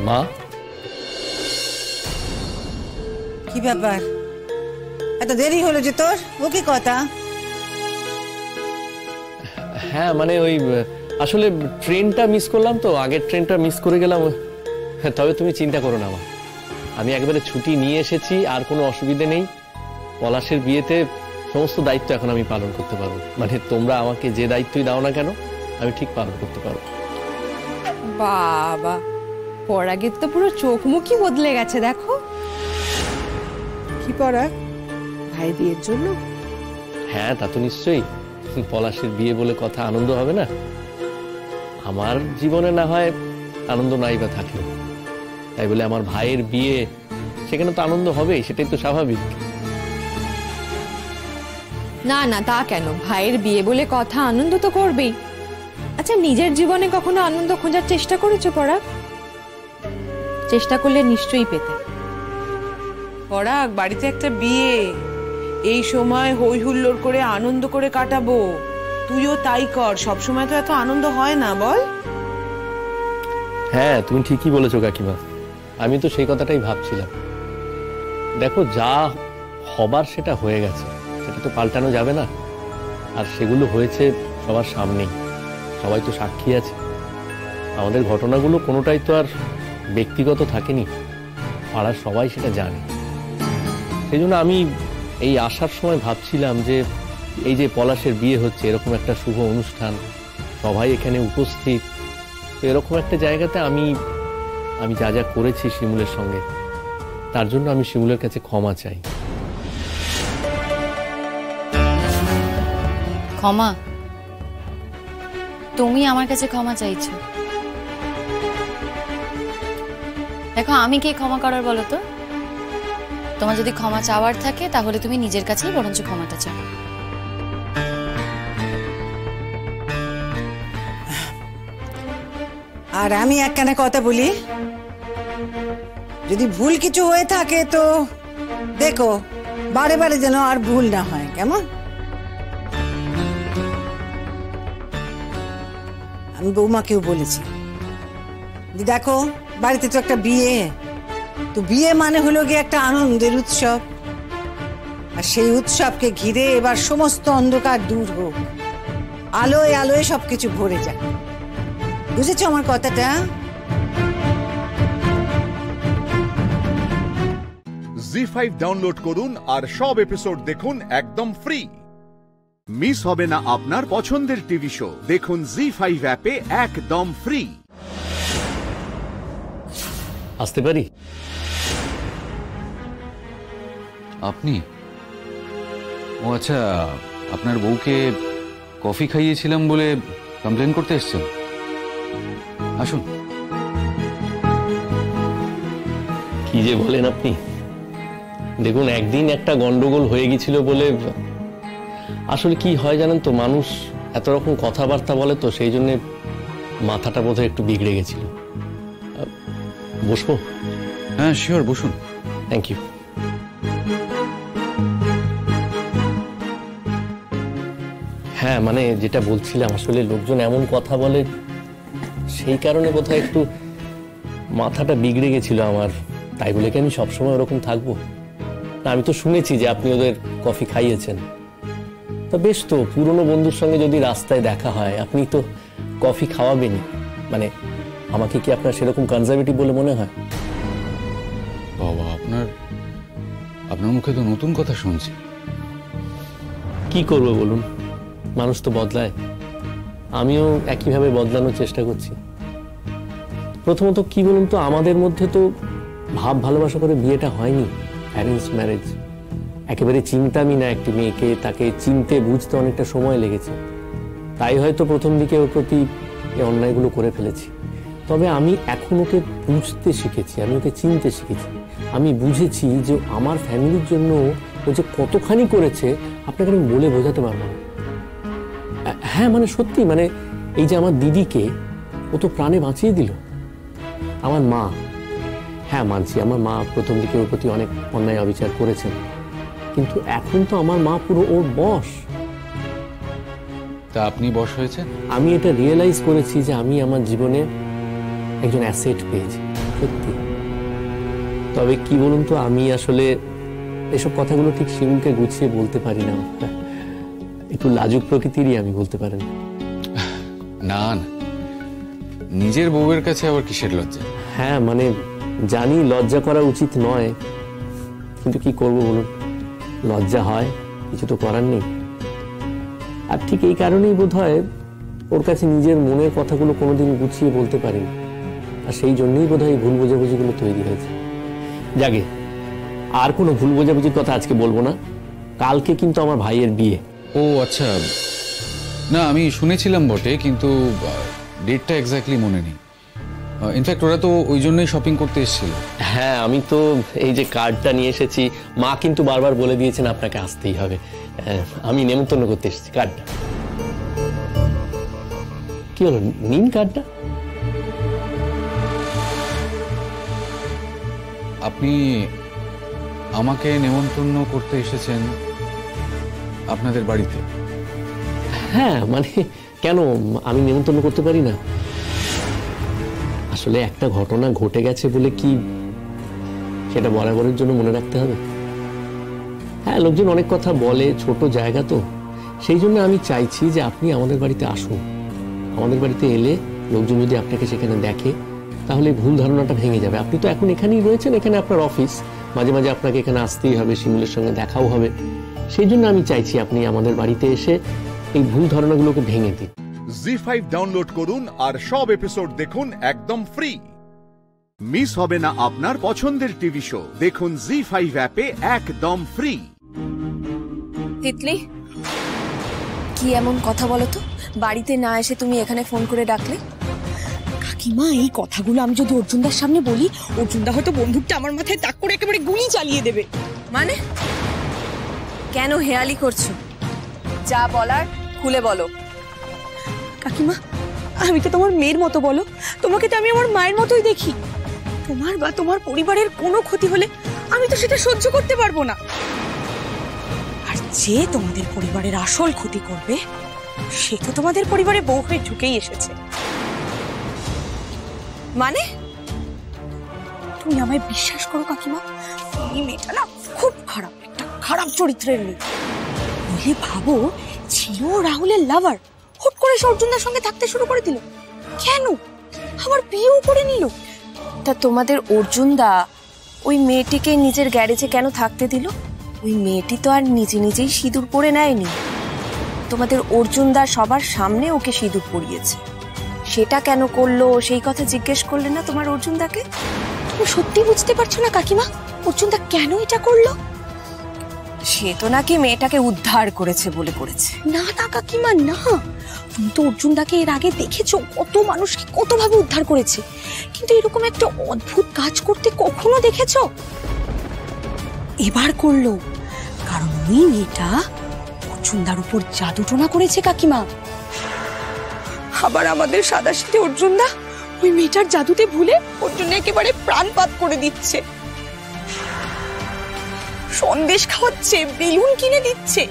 মা, কি ব্যাপার, এত দেরি হলো যে তোর? ও কি কথা? হ্যাঁ মানে ওই আসলে ট্রেনটা মিস করলাম তো, আগের ট্রেনটা মিস করে গেলাম। তবে তুমি চিন্তা করো না মা, আমি একেবারে ছুটি নিয়ে এসেছি, আর কোনো অসুবিধে নেই। পলাশের বিয়েতে সমস্ত দায়িত্ব এখন আমি পালন করতে পারবো। মানে তোমরা আমাকে যে দায়িত্বই দাও না কেন, আমি ঠিক পালন করতে পারবো। বাবা, পরাগের তো পুরো চোখ মুখই বদলে গেছে দেখো। কি পরাগ, ভাই বিয়ের জন্য? হ্যাঁ, তা তো নিশ্চয়ই। পলাশের বিয়ে বলে কথা, আনন্দ হবে না? আমার জীবনে না হয় আনন্দ নাই বা থাকলো, তাই বলে আমার ভাইয়ের বিয়ে, সেখানে তো আনন্দ হবেই, সেটাই তো স্বাভাবিক। না না, তা কেন, ভাইয়ের বিয়ে বলে কথা, আনন্দ তো করবেই। আচ্ছা, নিজের জীবনে কখনো আনন্দ খোঁজার চেষ্টা করেছো পরাগ? চেষ্টা করলে নিশ্চয়ই পেতে। পরাগ, বাড়িতে একটা বিয়ে, এই সময় হই হুল্লোড় করে আনন্দ করে কাটাবো। তুইও তাই কর, সব সময় তো এত আনন্দ হয় না, বল? হ্যাঁ, তুমি ঠিকই বলেছো কাকিমা, আমি তো সেই কথাটাই ভাবছিলাম। দেখো, যা হবার সেটা হয়ে গেছে, সেটা তো পাল্টানো যাবে না। আর সেগুলো হয়েছে সবার সামনেই, সবাই তো সাক্ষী আছে। আমাদের ঘটনাগুলো কোনোটাই তো আর ব্যক্তিগত থাকেনি, পাড়ার সবাই সেটা জানে। সেই জন্য আমি এই আসার সময় ভাবছিলাম যে এই যে পলাশের বিয়ে হচ্ছে, এরকম একটা শুভ অনুষ্ঠান, সবাই এখানে উপস্থিত, তো এরকম একটা জায়গাতে আমি যা যা করেছি শিমুলের সঙ্গে, তার জন্য আমি শিমুলের কাছে ক্ষমা চাই। ক্ষমা? তুমি আমার কাছে ক্ষমা চাইছো? দেখো, আমি কে ক্ষমা করার বলো তো? তোমার যদি ক্ষমা চাওয়ার থাকে তাহলে তুমি নিজের কাছেই বরঞ্চ ক্ষমাটা চাও। আর আমি একখানে কথা বলি, যদি ভুল কিছু হয়ে থাকে তো দেখো বারে বারে যেন আর ভুল না হয়, কেমন? আমি বৌমাকেও বলেছি, দেখো বাড়িতে তো একটা বিয়ে, তো বিয়ে মানে হলো গিয়ে একটা আনন্দের উৎসব, আর সেই উৎসবকে ঘিরে এবার সমস্ত অন্ধকার দূর হোক, আলোয় আলোয় সবকিছু ভরে যাক। বুঝেছো আমার কথাটা? জি5 ডাউনলোড করুন আর সব এপিসোড দেখুন একদম ফ্রি। মিস হবে না আপনার পছন্দের টিভি শো, দেখুন জি5 অ্যাপে একদম ফ্রি। আসতে পারি? আপনি? ও আচ্ছা, আপনার বউকে কফি খাইয়েছিলাম বলে কমপ্লেন করতে এসেছেন? আসুন। কি যে বলেন আপনি! দেখুন, একদিন একটা গন্ডগোল হয়ে গেছিল বলে, আসলে কি হয় জানেন তো, মানুষ এত রকম কথাবার্তা বলে, তো সেই জন্য মাথাটা বোধহয় একটু বিগড়ে গেছিল। বসবো? হ্যাঁ শিওর, বসুন। Thank you. হ্যাঁ, মানে যেটা বলছিলাম, আসলে লোকজন এমন কথা বলে, সেই কারণে বোধহয় একটু মাথাটা বিগড়ে গেছিল আমার। তাই বলে কি আমি সবসময় ওরকম থাকবো? না, আমি তো শুনেছি যে আপনি ওদের কফি খাইয়েছেন। তা বেশ, তো পুরনো বন্ধুর সঙ্গে যদি রাস্তায় দেখা হয়, আপনি তো কফি খাওয়াবেনই। মানে আমাকে কি আপনার সেরকম কনজারভেটিভ বলে মনে হয়? বাবা, আপনার মুখে তো নতুন কথা শুনছি। কি করবো বলুন, মানুষ তো বদলায়, আমিও একইভাবে বদলানোর চেষ্টা করছি। প্রথমত কি বলুন তো, আমাদের মধ্যে তো ভাব ভালোবাসা করে বিয়েটা হয়নি, অ্যারেঞ্জ ম্যারেজ। একেবারে চিন্তামি না একটি মেয়েকে, তাকে চিনতে বুঝতে অনেকটা সময় লেগেছে। তাই হয়তো প্রথম দিকে ওর প্রতি এই অন্যায়গুলো করে ফেলেছি। তবে আমি এখন ওকে বুঝতে শিখেছি, আমি ওকে চিনতে শিখেছি। আমি বুঝেছি যে আমার ফ্যামিলির জন্য ও যে কতখানি করেছে, আপনাকে আমি বলে বোঝাতে পারবো না। হ্যাঁ, মানে সত্যি, মানে এই যে আমার দিদিকে ও তো প্রাণে বাঁচিয়ে দিল। আমার মা, হ্যাঁ মানছি, আমার মা প্রথম দিকে ওর প্রতি অনেক অন্যায় অবিচার করেছেন, কিন্তু এখন তো আমার মা পুরো ওর বস। তা আপনি বস হয়েছেন? আমি এটা রিয়েলাইজ করেছি যে আমি আমার জীবনে একজন অ্যাসেট পেয়েছি, সত্যি। তবে কি বলুন তো, আমি আসলে এসব কথাগুলো ঠিক শিমুলকে গুছিয়ে বলতে পারি না। একটু লাজুক প্রকৃতিরই আমি, বলতে পারেন। না না, নিজের বউয়ের কাছে আবার কিসের লজ্জা? হ্যাঁ, মানে জানি লজ্জা করা উচিত নয়, কিন্তু কি করব বলুন, লজ্জা হয়, কিছু তো করার নেই। আর ঠিক এই কারণেই বোধহয় ওর কাছে নিজের মনের কথাগুলো কোনোদিন গুছিয়ে বলতে পারিনি। আর সেই জন্যই বোধহয় ভুল বোঝাবুঝিগুলো তৈরি হয়েছে। যাকে আর কোনো ভুল বোঝাবুঝির কথা আজকে বলবো না, কালকে কিন্তু আমার ভাইয়ের বিয়ে। ও আচ্ছা, না আমি শুনেছিলাম বটে, কিন্তু ডেটটা এক্স্যাক্টলি মনে নেই। ইনফ্যাক্ট ওরা তো ওই জন্যই শপিং করতে এসেছিল। হ্যাঁ, আমি তো এই যে কার্ডটা নিয়ে এসেছি, মা কিন্তু বারবার বলে দিয়েছেন আপনাকে আসতেই হবে। আমি নেমন্তন্ন করতে এসেছি কার্ডটা। কি হলো, নিন কার্ডটা। আপনি আমাকে নেমন্তন্ন করতে এসেছেন আপনাদের বাড়িতে? হ্যাঁ, মানে কেন আমি নেমন্তন্ন করতে পারি না? আসলে একটা ঘটনা ঘটে গেছে বলে কি সেটা বরাবরের জন্য মনে রাখতে হবে? হ্যাঁ, লোকজন অনেক কথা বলে, ছোট জায়গা তো, সেই জন্য আমি চাইছি যে আপনি আমাদের বাড়িতে আসুন। আমাদের বাড়িতে এলে লোকজন যদি আপনাকে সেখানে দেখে তাহলে ভুল ধারণাটা ভেঙে যাবে। আপনি তো এখন এখানেই রয়েছেন, এখানে আপনার অফিস, মাঝে মাঝে আপনাকে এখানে আসতেই হবে, শিমুলের সঙ্গে দেখাও হবে। সেই জন্য আমি চাইছি আপনি আমাদের বাড়িতে এসে এই ভুল ধারণাগুলোকে ভেঙে দিন। জি5 ডাউনলোড করুন আর সব এপিসোড দেখুন একদম ফ্রি। মিস হবে না আপনার পছন্দের টিভি শো, দেখুন জি5 অ্যাপে একদম ফ্রি। তিতলি, কি এমন কথা বলো তো, বাড়িতে না এসে তুমি এখানে ফোন করে ডাকলে? কাকিমা, এই কথাগুলো আমি যদি অর্জুনদার সামনে বলি, অর্জুনদা হয়তো বন্দুকটা আমার মাথায় তাক করে একেবারে গুলি চালিয়ে দেবে। মানে কেন হেয়ালি করছো? যা বলার খুলে বলো। কাকিমা, আমি তো তোমার মেয়ের মতো, বলো, তোমাকে তো আমি আমার মায়ের মতোই দেখি। তোমার বা তোমার পরিবারের কোনো ক্ষতি হলে আমি তো সেটা সহ্য করতে পারবো না। আর যে তোমাদের পরিবারের আসল ক্ষতি করবে সে তো তোমাদের পরিবারে বউ হয়ে ঢুকেই এসেছে। মানে তুমি আমায় বিশ্বাস করো কাকিমা, এই মেয়েটা না খুব খারাপ, একটা খারাপ চরিত্রের মেয়ে। বলে ভাবো, ছিল রাহুলের লাভার, হুট করে অর্জুনদার সঙ্গে থাকতে শুরু করে দিল। কেন? আবার বিয়েও করে নিল। তা তোমাদের অর্জুনদা ওই মেয়েটিকে নিজের গ্যারেজে কেন থাকতে দিল? ওই মেয়েটি তো আর নিজে নিজেই সিঁদুর পরে নেয়নি, তোমাদের অর্জুনদা সবার সামনে ওকে সিঁদুর পরিয়েছে। সেটা কেন করলো সেই কথা জিজ্ঞেস করলে না তোমার অর্জুনদাকে? তুমি সত্যি বুঝতে পারছো না কাকিমা, অর্জুনদা কেন এটা করলো? সে তো নাকি মেয়েটাকে উদ্ধার করেছে বলে করেছে। না না কাকিমা, না, তুমি তো অর্জুনদাকে এর আগে দেখেছো, কত মানুষকে কতভাবে উদ্ধার করেছে, কিন্তু এরকম একটা অদ্ভুত কাজ করতে কখনো দেখেছো? এবার করলো, কারণ ওই মেয়েটা অর্জুনদার উপর জাদু টোনা করেছে কাকিমা। আবার আমাদের সাদাসিধে অর্জুনদা ওই মেয়েটার জাদুতে ভুলে অর্জুনকে একেবারে প্রাণপাত করে দিচ্ছে। সন্দেশ খাওয়াচ্ছে, বেলুন কিনে দিচ্ছে,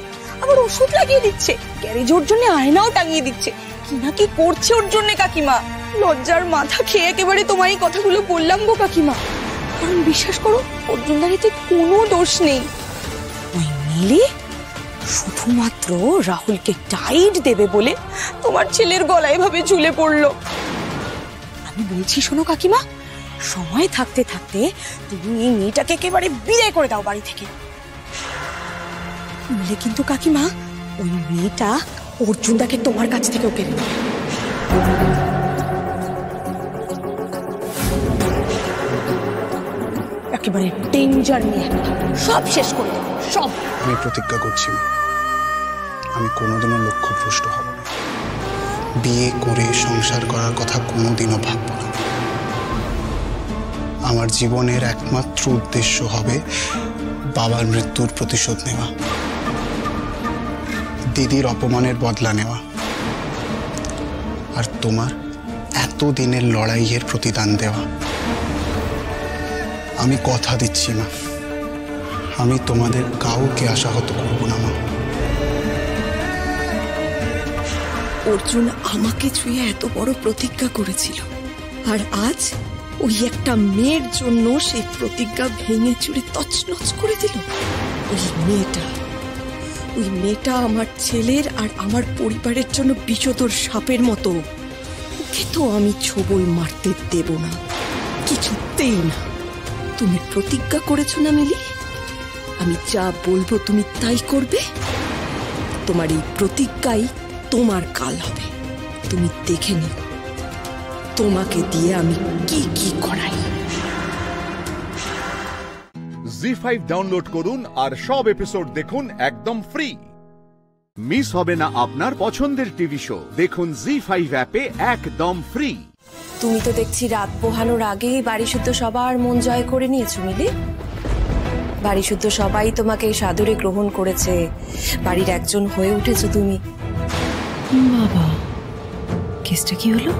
আবার ওষুধ লাগিয়ে দিচ্ছে, গ্যারেজ ওর জন্য আয়নাও টাঙিয়ে দিচ্ছে। কি না কি করছে ওর জন্য কাকিমা, লজ্জার মাথা খেয়ে একেবারে তোমার এই কথাগুলো বললাম গো কাকিমা। কারণ বিশ্বাস করো, অর্জুনদার এতে কোনো দোষ নেই। ওই মিলি শুধুমাত্র রাহুলকে টাইট দেবে বলে তোমার ছেলের গলায় এভাবে ঝুলে পড়লো। আমি বলছি শোনো কাকিমা, সময় থাকতে থাকতে তুমি এই মেয়েটাকে একেবারে বিদায় করে দাও বাড়ি থেকে। বলে কিন্তু কাকিমা, ওই মেয়েটা অর্জুনদাকে তোমার কাছ থেকেও কেড়ে নেবে। একেবারে ডেঞ্জার মেয়ে, সব শেষ করে দেবো, সব। আমি প্রতিজ্ঞা করছি, আমি কোনোদিনও লক্ষ্যভ্রষ্ট হব না, বিয়ে করে সংসার করার কথা কোনোদিনও ভাবব না। আমার জীবনের একমাত্র উদ্দেশ্য হবে বাবার মৃত্যুর প্রতিশোধ নেওয়া, দিদির অপমানের বদলা নেওয়া, আর তোমার এতদিনের লড়াইয়ের প্রতিদান দেওয়া। আমি কথা দিচ্ছি মা, আমি তোমাদের কাউকে আশাহত করব না মা। অর্জুন আমাকে ছুঁয়ে এত বড় প্রতিজ্ঞা করেছিল, আর আজ ওই একটা মেয়ের জন্য সেই প্রতিজ্ঞা ভেঙে চুরে তছনছ করে দিল। ওই মেয়েটা আমার ছেলের আর আমার পরিবারের জন্য বিষধর সাপের মতো। ওকে তো আমি ছবল মারতে দেব না, কিছুতেই না। তুমি প্রতিজ্ঞা করেছো না মিলি, আমি যা বলবো তুমি তাই করবে। তোমার এই প্রতিজ্ঞাই তোমার কাল হবে, তুমি দেখে নিও। তোমাকে দিয়ে আমি কি কি করাই। জি5 ডাউনলোড করুন আর সব এপিসোড দেখুন একদম ফ্রি। মিস হবে না আপনার পছন্দের টিভি শো, দেখুন জি5 অ্যাপে একদম ফ্রি। তুমি তো দেখছি রাত পোহানোর আগেই বাড়ি শুদ্ধ সবার মন জয় করে নিয়েছো মিলি। বাড়ি শুদ্ধ সবাই তোমাকে সাদরে গ্রহণ করেছে, বাড়ির একজন হয়ে উঠেছো তুমি। বাবা, কেসটা কি হলো?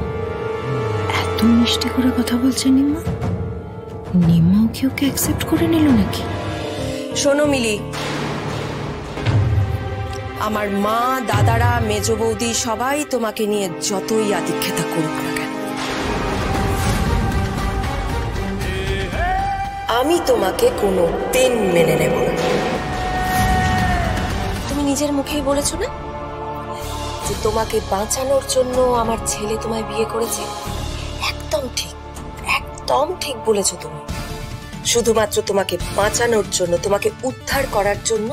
এত মিষ্টি করে কথা বলছে নিম্মা। নিম্মাও কি ওকে অ্যাকসেপ্ট করে নিল নাকি? শোনো মিলি, আমার মা, দাদারা, মেজ বৌদি সবাই তোমাকে নিয়ে যতই আদিক্ষেতা করুক না কেন, আমি তোমাকে কোনো দিন মেনে নেব না। তুমি নিজের মুখেই বলেছো না যে তোমাকে বাঁচানোর জন্য আমার ছেলে তোমায় বিয়ে করেছে। একদম ঠিক, একদম ঠিক বলেছো তুমি। শুধুমাত্র তোমাকে বাঁচানোর জন্য, তোমাকে উদ্ধার করার জন্য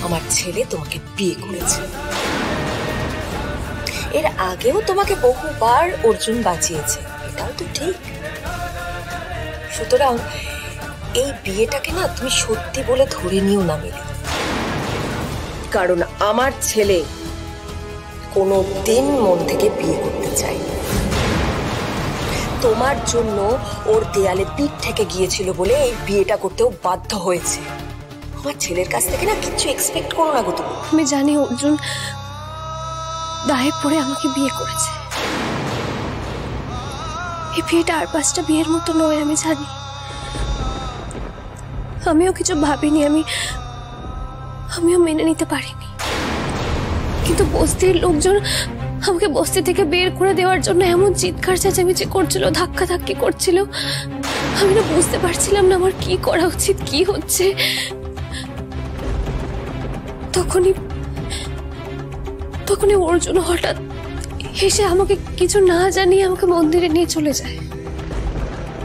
আমার ছেলে তোমাকে বিয়ে করেছে। এর আগেও তোমাকে বহুবার অর্জুন বাঁচিয়েছে, এটাও তো ঠিক। সুতরাং এই বিয়েটাকে না তুমি সত্যি বলে ধরে নিও না মিলি, কারণ আমার ছেলে কোনো দিন মন থেকে বিয়ে করতে চায়। তোমার জন্য ওর দেয়ালে পিঠ থেকে গিয়েছিল বলে এই বিয়েটা করতেও বাধ্য হয়েছে। আমার ছেলের কাছ থেকে না কিছু এক্সপেক্ট করো না গো তুমি। আমি জানি অর্জুন দায়ে পড়ে আমাকে বিয়ে করেছে। এই বিয়েটা আর 5টা বিয়ের মতো নয়, আমি জানি। আমিও কিছু ভাবিনি, আমিও মেনে নিতে পারিনি। কিন্তু বস্তির লোকজন আমাকে বস্তি থেকে বের করে দেওয়ার জন্য এমন চিৎকার চেঁচামেচি করছিল, ধাক্কাধাক্কি করছিল, আমি না বুঝতে পারছিলাম না আমার কি করা উচিত, কি হচ্ছে। তখনই অর্জুন হঠাৎ এসে আমাকে কিছু না জানিয়ে আমাকে মন্দিরে নিয়ে চলে যায়।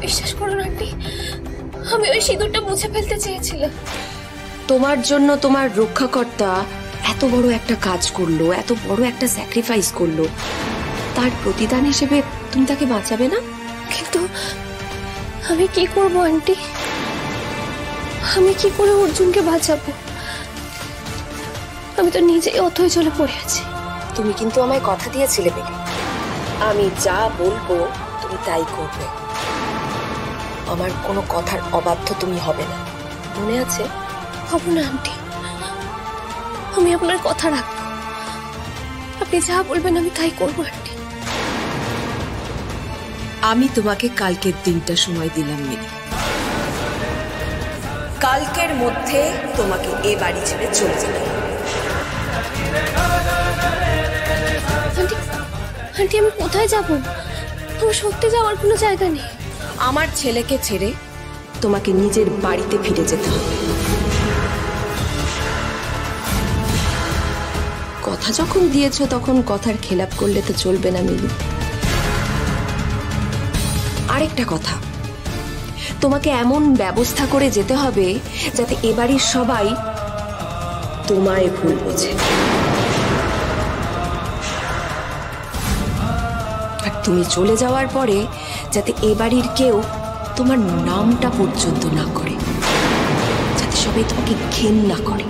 বিশ্বাস করুন আন্টি, আমি ওই সিঁদুরটা মুছে ফেলতে চেয়েছিলাম। তোমার জন্য তোমার রক্ষাকর্তা এত বড় একটা কাজ করলো, এত বড় একটা স্যাক্রিফাইস করলো, তার প্রতিদান হিসেবে তুমি তাকে বাঁচাবে না? কিন্তু আমি কি করব আন্টি? আমি কি করে অর্জুনকে বাঁচাবো? আমি তো নিজেই অথই জলে পড়ে আছি। তুমি কিন্তু আমায় কথা দিয়েছিলে বেলি, আমি যা বলবো তুমি তাই করবে। আমার কোনো কথার অবাধ্য তুমি হবে না, মনে আছে? হব না আন্টি, আমি আপনার কথা রাখবো। আপনি যা বলবেন আমি তাই করবো আন্টি। আমি তোমাকে কালকের দিনটা সময় দিলাম মিলি। কালকের মধ্যে তোমাকে এ বাড়ি ছেড়ে চলে যেতে হবে। আন্টি, আমি কোথায় যাব? আমার সত্যি যাওয়ার কোনো জায়গা নেই। আমার ছেলেকে ছেড়ে তোমাকে নিজের বাড়িতে ফিরে যেতে হবে। কথা যখন দিয়েছো তখন কথার খেলাপ করলে তো চলবে না মিলি। আরেকটা কথা, তোমাকে এমন ব্যবস্থা করে যেতে হবে যাতে এ বাড়ির সবাই তোমায় ভুল বোঝে। আর তুমি চলে যাওয়ার পরে যাতে এ বাড়ির কেউ তোমার নামটা পর্যন্ত না করে, যাতে সবাই তোমাকে ঘেন্না করে।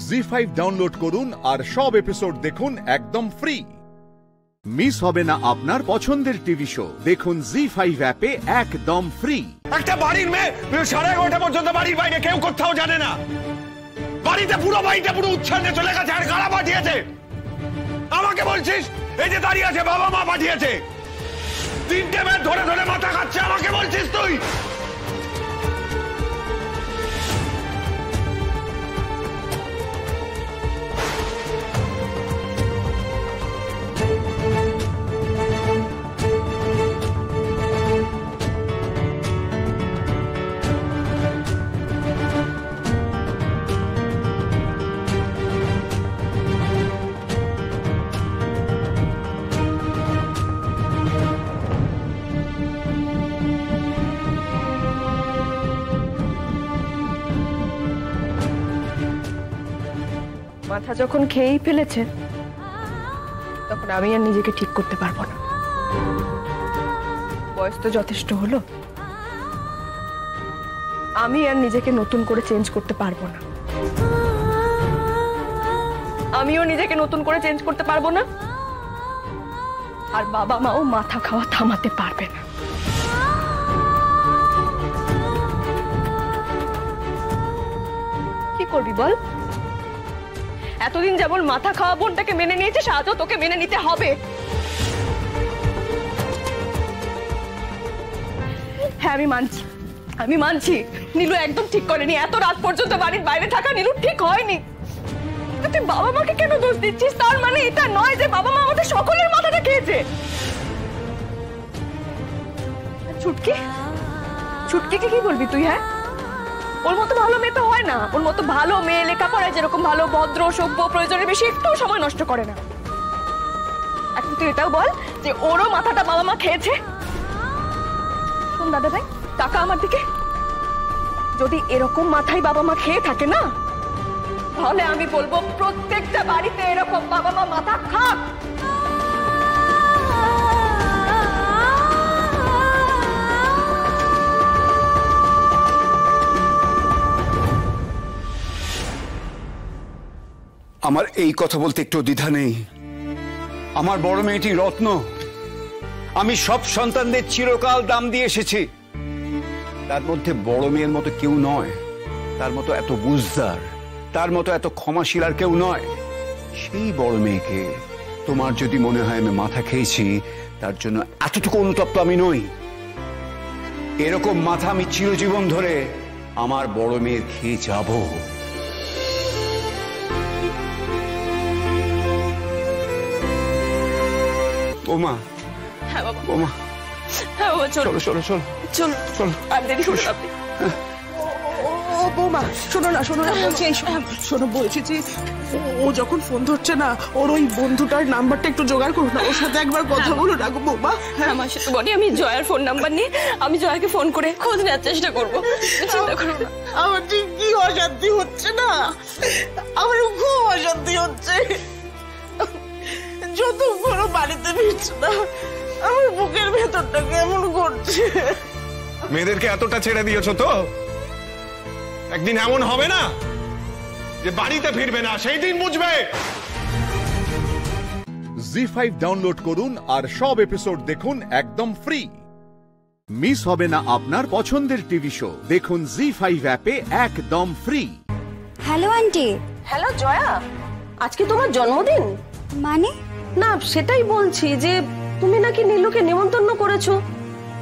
জি5 ডাউনলোড করুন আর সব এপিসোড দেখুন একদম ফ্রি। মিস হবে না আপনার পছন্দের টিভি শো, দেখুন জি5 অ্যাপে একদম ফ্রি। একটা বাড়ির মেয়ে 11:30 পর্যন্ত বাড়ির বাইরে কেউ কোথাও জানে না। বাড়িতে পুরো বাড়িটা পুরো উচ্ছন্নে চলে গেছে আর কারা পাঠিয়েছে? আমাকে বলছিস এই যে দাঁড়িয়ে আছে বাবা মা পাঠিয়েছে। 3টে মেয়ে ধরে ধরে মাথা খাচ্ছে, আমাকে বলছিস তুই? মাথা যখন খেয়েই ফেলেছে আর আমি আর নিজেকে ঠিক করতে পারবো না। বয়স তো যথেষ্ট হলো, আমি আর নিজেকে নতুন করে চেঞ্জ করতে পারবো না। আমিও নিজেকে নতুন করে চেঞ্জ করতে পারবো না, আর বাবা মাও মাথা খাওয়া থামাতে পারবে না। কি করবি বল? এতদিন যেমন মাথা খাওয়া বোনটাকে মেনে নিয়েছিস, আজও তোকে মেনে নিতে হবে। হ্যাঁ আমি মানছি নীলু একদম ঠিক করেনি। এত রাত পর্যন্ত বাড়ির বাইরে থাকা নীলু ঠিক হয়নি। তুই বাবা মাকে কেন দোষ দিচ্ছিস? তার মানে এটা নয় যে বাবা মা আমাদের সকলের মাথাটা খেয়েছে। ছুটকিকে কি বলবি তুই? হ্যাঁ, ওর মতো ভালো মেয়ে তো হয় না। ওর মতো ভালো মেয়ে লেখাপড়ায় যেরকম ভালো, ভদ্র, সভ্য, প্রয়োজনের বেশি একটু সময় নষ্ট করে না। এখন তুই এটাও বল যে ওরও মাথাটা বাবা মা খেয়েছে। শোন দাদা ভাই, টাকা আমার দিকে। যদি এরকম মাথায় বাবা মা খেয়ে থাকে না, তাহলে আমি বলবো প্রত্যেকটা বাড়িতে এরকম বাবা মা মাথা খাক। আমার এই কথা বলতে একটু দ্বিধা নেই। আমার বড় মেয়েটি রত্ন। আমি সব সন্তানদের চিরকাল দাম দিয়ে এসেছি। তার মধ্যে বড় মেয়ের মতো কেউ নয়। তার মতো এত বুঝদার, তার মতো এত ক্ষমাশীল আর কেউ নয়। সেই বড় মেয়েকে তোমার যদি মনে হয় আমি মাথা খেয়েছি, তার জন্য এতটুকু অনুতপ্ত আমি নই। এরকম মাথা আমি চিরজীবন ধরে আমার বড় মেয়ের খেয়ে যাব। ওমা, হ্যাঁ বাবা, ওমা, হ্যাঁ বাবা, চলো চলো চলো চলো চলো, আর দেরি করো না আপনি। ও বৌমা, শোনো না বলছি, শোনো বলছি যে ও যখন ফোন ধরছে না, ওর ওই বন্ধুটার নাম্বারটা একটু জোগাড় করো না, ওর সাথে একবার কথা বলো না গো বৌমা। আমার সাথে বলি, আমি জয়ার ফোন নাম্বার নিয়ে আমি জয়াকে ফোন করে খোঁজ নেওয়ার চেষ্টা করবো। চিন্তা করো না। আমার ঠিক কি অশান্তি হচ্ছে না, আমার খুব অশান্তি হচ্ছে। যতক্ষণ বাড়িতে ফিরছে না, আমার বুকের ভেতরটা কেমন করছে। মেয়েদেরকে এতটা ছেড়ে দিয়েছো তো, একদিন এমন হবে না যে বাড়িতে ফিরবে না, সেই দিন বুঝবে। জি5 ডাউনলোড করুন আর সব এপিসোড দেখুন একদম ফ্রি। মিস হবে না আপনার পছন্দের টিভি শো। দেখুন জি5 অ্যাপে একদম free. Hello aunty. Hello Jaya, আজকে তোমার জন্মদিন? মানে না, সেটাই বলছি যে তুমি নাকি নীলুকে নিমন্ত্রণ করেছো,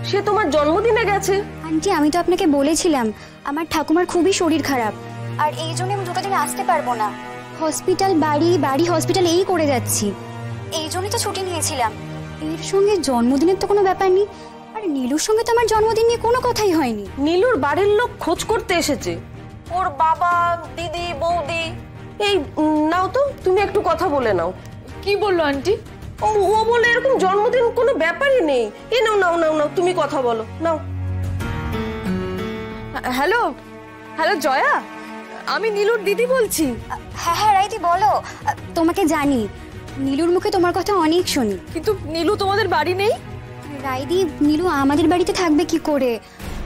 সে তোমার জন্মদিনে গেছে। আন্টি, আমি তো আপনাকে বলেছিলাম আমার ঠাকুমার খুবই শরীর খারাপ, আর এই জন্য আমি দুটো দিন আসতে পারবো না। হসপিটাল বাড়ি বাড়ি হসপিটাল এই করে যাচ্ছি, এই জন্যই তো ছুটি নিয়েছিলাম। এর সঙ্গে জন্মদিনের তো কোনো ব্যাপার নেই, আর নীলুর সঙ্গে তো আমার জন্মদিন নিয়ে কোনো কথাই হয়নি। নীলুর বাড়ির লোক খোঁজ করতে এসেছে, ওর বাবা, দিদি, বৌদি। এই নাও তো, তুমি একটু কথা বলে নাও। কি বললো আন্টি? ও বলে এরকম জন্মদিন কোনো ব্যাপারই নেই। এই নাও নাও নাও নাও, তুমি কথা বলো, নাও। হ্যালো হ্যালো জয়া, আমি নীলুর দিদি বলছি। হ্যাঁ হ্যাঁ রাইদি বলো। তোমাকে জানি, নীলুর মুখে তোমার কথা অনেক শুনি। কিন্তু নীলু তোমাদের বাড়ি নেই। রাইদি, নীলু আমাদের বাড়িতে থাকবে কি করে?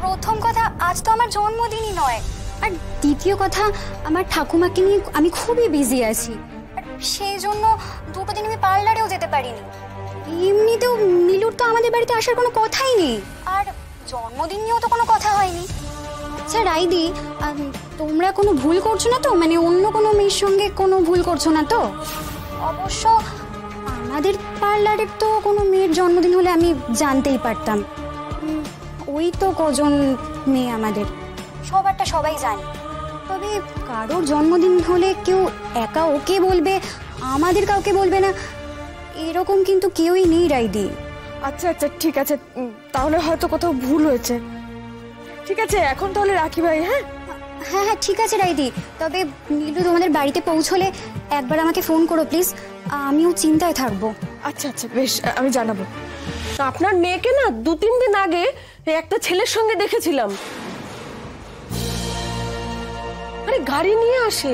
প্রথম কথা, আজ তো আমার জন্মদিনই নয়, আর দ্বিতীয় কথা, আমার ঠাকুমাকে নিয়ে আমি খুবই বিজি আছি, আর সেই জন্য দুটো দিন আমি পার্লারেও যেতে পারিনি। এমনিতেও নীলুর তো আমাদের বাড়িতে আসার কোনো কথাই নেই, আর জন্মদিন নিয়েও তো কোনো কথা হয়নি। আচ্ছা রাইদি, তোমরা কোনো ভুল করছো না তো? মানে অন্য কোনো মেয়ের সঙ্গে কোনো ভুল করছো না তো? অবশ্য আমাদের পার্লারের তো কোনো মেয়ের জন্মদিন হলে আমি জানতেই পারতাম। ওই তো কজন মেয়ে আমাদের, সবারটা সবাই জানে। তবে কারোর জন্মদিন হলে কেউ একা ওকে বলবে, আমাদের কাউকে বলবে না, এরকম কিন্তু কেউই নেই রাইদি। আচ্ছা আচ্ছা ঠিক আছে, তাহলে হয়তো কোথাও ভুল হয়েছে। ঠিক আছে, এখন তাহলে রাখি ভাই। হ্যাঁ হ্যাঁ হ্যাঁ ঠিক আছে রাইদি। তবে নীলু তোমাদের বাড়িতে পৌঁছলে একবার আমাকে ফোন করো প্লিজ, আমিও চিন্তায় থাকবো। আচ্ছা আচ্ছা বেশ, আমি জানাবো। আপনার মেয়েকে না 2-3 দিন আগে একটা ছেলের সঙ্গে দেখেছিলাম। আরে গাড়ি নিয়ে আসে,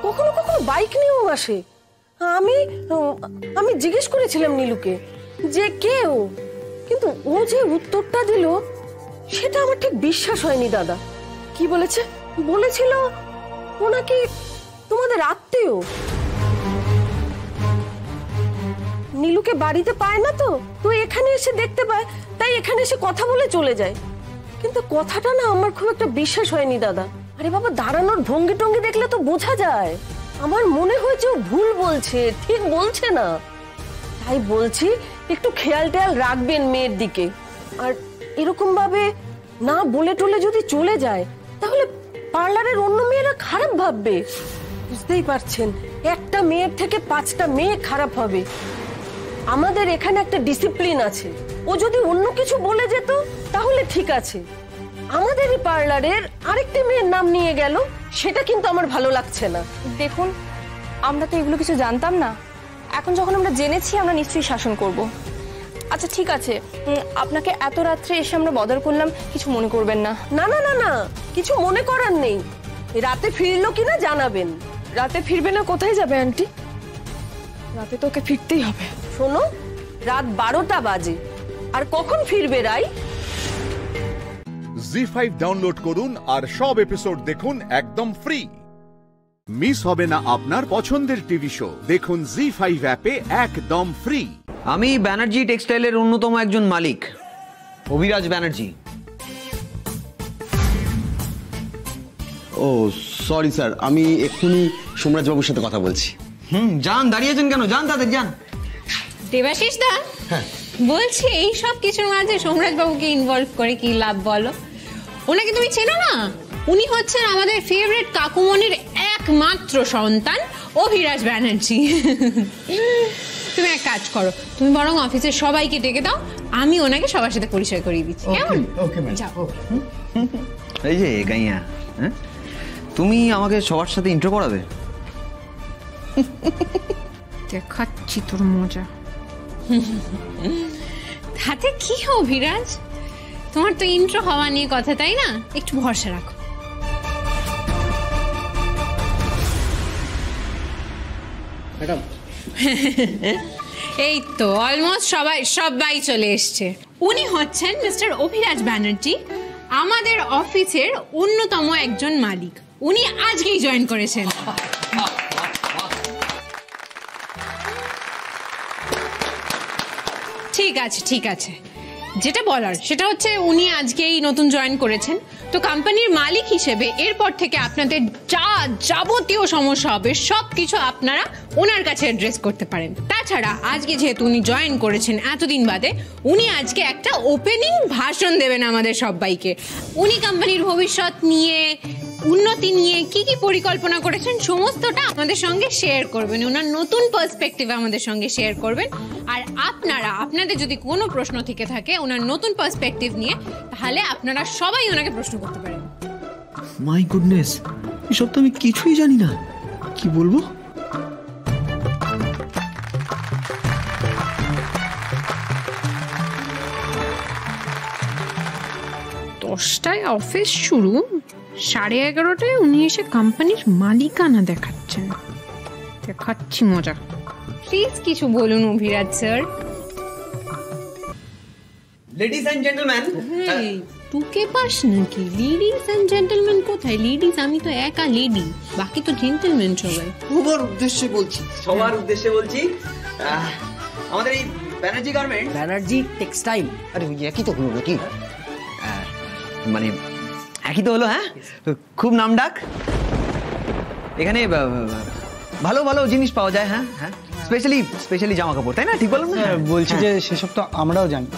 কখনো কখনো বাইক নিয়েও আসে। আমি জিজ্ঞেস করেছিলাম নীলুকে যে কে ও, কিন্তু ও যে উত্তরটা দিল সেটা আমার ঠিক বিশ্বাস হয়নি দাদা। কি বলেছে? বলেছিল ও নাকি তোমাদের আত্মীয়। নীলুকে বাড়িতে পায় না তো এখানে এসে দেখতে পায়, তাই এখানে এসে কথা বলে চলে যায়। কিন্তু কথাটা না আমার খুব একটা বিশ্বাস হয়নি দাদা। আরে বাবা, দাঁড়ানোর ভঙ্গি টঙ্গি দেখলে তো বোঝা যায়। আমার মনে হয়েছে ও ভুল বলছে, ঠিক বলছে না। তাই বলছি একটু খেয়াল টেয়াল রাখবেন মেয়ের দিকে। আর এরকম ভাবে না বলে টলে যদি চলে যায় তাহলে পার্লারের অন্য মেয়েরা খারাপ ভাববে। বুঝতেই পারছেন, একটা মেয়ের থেকে 5টা মেয়ে খারাপ হবে। আমাদের এখানে একটা ডিসিপ্লিন আছে, ও যদি অন্য কিছু বলে যেত তাহলে ঠিক আছে। আমাদের এই পার্লারের আরেকটা মেয়ের নাম নিয়ে গেল, সেটা কিন্তু আমার ভালো লাগছে না। দেখুন, আমরা তো এগুলো কিছু জানতাম না। এখন যখন আমরা জেনেছি আমরা নিশ্চয়ই শাসন করব। আচ্ছা ঠিক আছে, আপনাকে এত রাত্রে এসে আমরা বদর করলাম, কিছু মনে করবেন না। না না না না, কিছু মনে করার নেই। রাতে ফিরলো কিনা জানাবেন। রাতে ফিরবে না? কোথায় যাবে আন্টি? রাতে তো ওকে ফিরতেই হবে। শোনো, রাত 12টা বাজে, আর কখন ফিরবে রাই? জি5 ডাউনলোড করুন আর সব এপিসোড দেখুন একদম ফ্রি। মিস হবে না আপনার পছন্দের টিভি শো, দেখুন জি5 অ্যাপে একদম ফ্রি। আমি ব্যানার্জি টেক্সটাইলের অন্যতম একজন মালিক, অভিরাজ ব্যানার্জি। ও সরি স্যার, আমি এক্ষুনি সোমরাজ বাবুর সাথে কথা বলছি। যান, দাঁড়িয়েছেন কেন? যান তাদের, যান। দেবাশিস দা, বলছি এই সব কিছুর মাঝে সোমরাজ বাবুকে ইনভলভ করে কি লাভ বলো? ওনাকে তুমি চেনো না? উনি হচ্ছেন আমাদের ফেভারিট কাকুমনির একমাত্র সন্তান অভিরাজ ব্যানার্জি। তুমি এক কাজ করো, তুমি বরং অফিসের সবাইকে ডেকে দাও, আমি ওনাকে সবার সাথে পরিচয় করিয়ে দিচ্ছি। কেমন? যাও। এই যে গাইয়া, তুমি আমাকে সবার সাথে ইন্ট্রো করাবে? দেখাচ্ছি তোর মজা। তাতে কি অভিরাজ, তোমার তো ইন্ট্রো হওয়া নিয়ে কথা, তাই না? একটু ভরসা রাখো। ম্যাডাম, এই তো অলমোস্ট সবাই চলে এসছে। উনি হচ্ছেন মিস্টার অভিরাজ ব্যানার্জি, আমাদের অফিসের অন্যতম একজন মালিক। উনি আজকেই জয়েন করেছেন। ঠিক আছে, যেটা বলার সেটা হচ্ছে উনি আজকেই নতুন জয়েন করেছেন, তো কোম্পানির মালিক হিসেবে এরপর থেকে আপনাদের যা যাবতীয় সমস্যা হবে সবকিছু আপনারা ওনার কাছে অ্যাড্রেস করতে পারেন। তাছাড়া আজকে যেহেতু উনি জয়েন করেছেন এতদিন বাদে, উনি আজকে একটা ওপেনিং ভাষণ দেবেন আমাদের সবাইকে। উনি কোম্পানির ভবিষ্যৎ নিয়ে, উন্নতি নিয়ে কি কি পরিকল্পনা করেছেন সমস্তটা আমাদের সঙ্গে শেয়ার করবেন, ওনার নতুন পার্সপেক্টিভ আমাদের সঙ্গে শেয়ার করবেন। আর আপনাদের যদি কোনো প্রশ্ন থেকে থাকে ওনার নতুন পার্সপেক্টিভ নিয়ে, তাহলে আপনারা সবাই ওনাকে প্রশ্ন করতে পারেন। মাই গুডনেস, এসব তো আমি কিছুই জানি না, কি বলবো? দশটায় অফিস শুরু, 11:30টায় উনি এসে কোম্পানির মালিকানা দেখাচ্ছেন। দেখাচ্ছি মজা। প্লিজ কিছু বলুন Abhiraj sir. Ladies and gentleman. তোকে পাস নাকি? লেডিজ এন্ড জেন্টলম্যান কোথায়? লেডিজ আমি তো একা লেডি, বাকি তো জেন্টলম্যান সবাই। সবার উদ্দেশ্যে বলছি, আমাদের এই ব্যানার্জি গার্মেন্ট, ব্যানার্জি টেক্সটাইল, আরে একই তো হলো নাকি? মানে একই তো হলো। হ্যাঁ, খুব নামডাক। এখানে ভালো ভালো জিনিস পাওয়া যায়। হ্যাঁ হ্যাঁ, স্পেশালি জামা কাপড়, তাই না? ঠিক বললাম না? বলছি যে সেসব তো আমরাও জানি।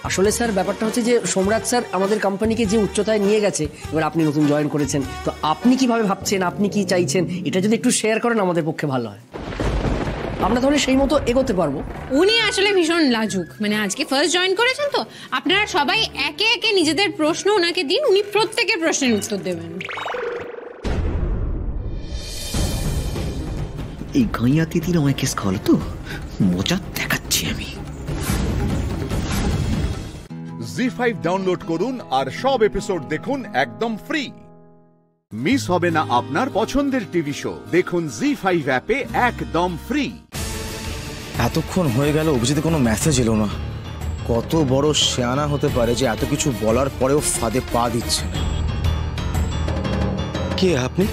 আসলে স্যার ব্যাপারটা হচ্ছে যে সোমরাজ স্যার আমাদের কোম্পানিকে যে উচ্চতায় নিয়ে গেছে, এবার আপনি নতুন জয়েন করেছেন, তো আপনি কিভাবে ভাবছেন, আপনি কি চাইছেন, এটা যদি একটু শেয়ার করেন আমাদের পক্ষে ভালো হয়। আমরা তাহলে সেই মতো এগোতে পারবো। উনি আসলে ভীষণ লাজুক, মানে আজকে ফার্স্ট জয়েন করেছেন, তো আপনারা সবাই একে একে নিজেদের প্রশ্ন ওনাকে দিন, উনি প্রত্যেকের প্রশ্নের উত্তর দেবেন। এই গাইয়া তিতির আমায় কেস খাওয়ালো তো, মজা দেখাচ্ছি আমি। জি5 ডাউনলোড করুন আর সব এপিসোড দেখুন একদম ফ্রি। মিস হবে না আপনার পছন্দের টিভি শো। দেখুন জি5 অ্যাপে একদম ফ্রি। এতক্ষণ হয়ে গেল অভিজিতে কোনো মেসেজ এলো না। কত বড় শেয়ানা হতে পারে যে এত কিছু বলার পরেও ফাঁদে পা দিচ্ছে না। কে আপনি?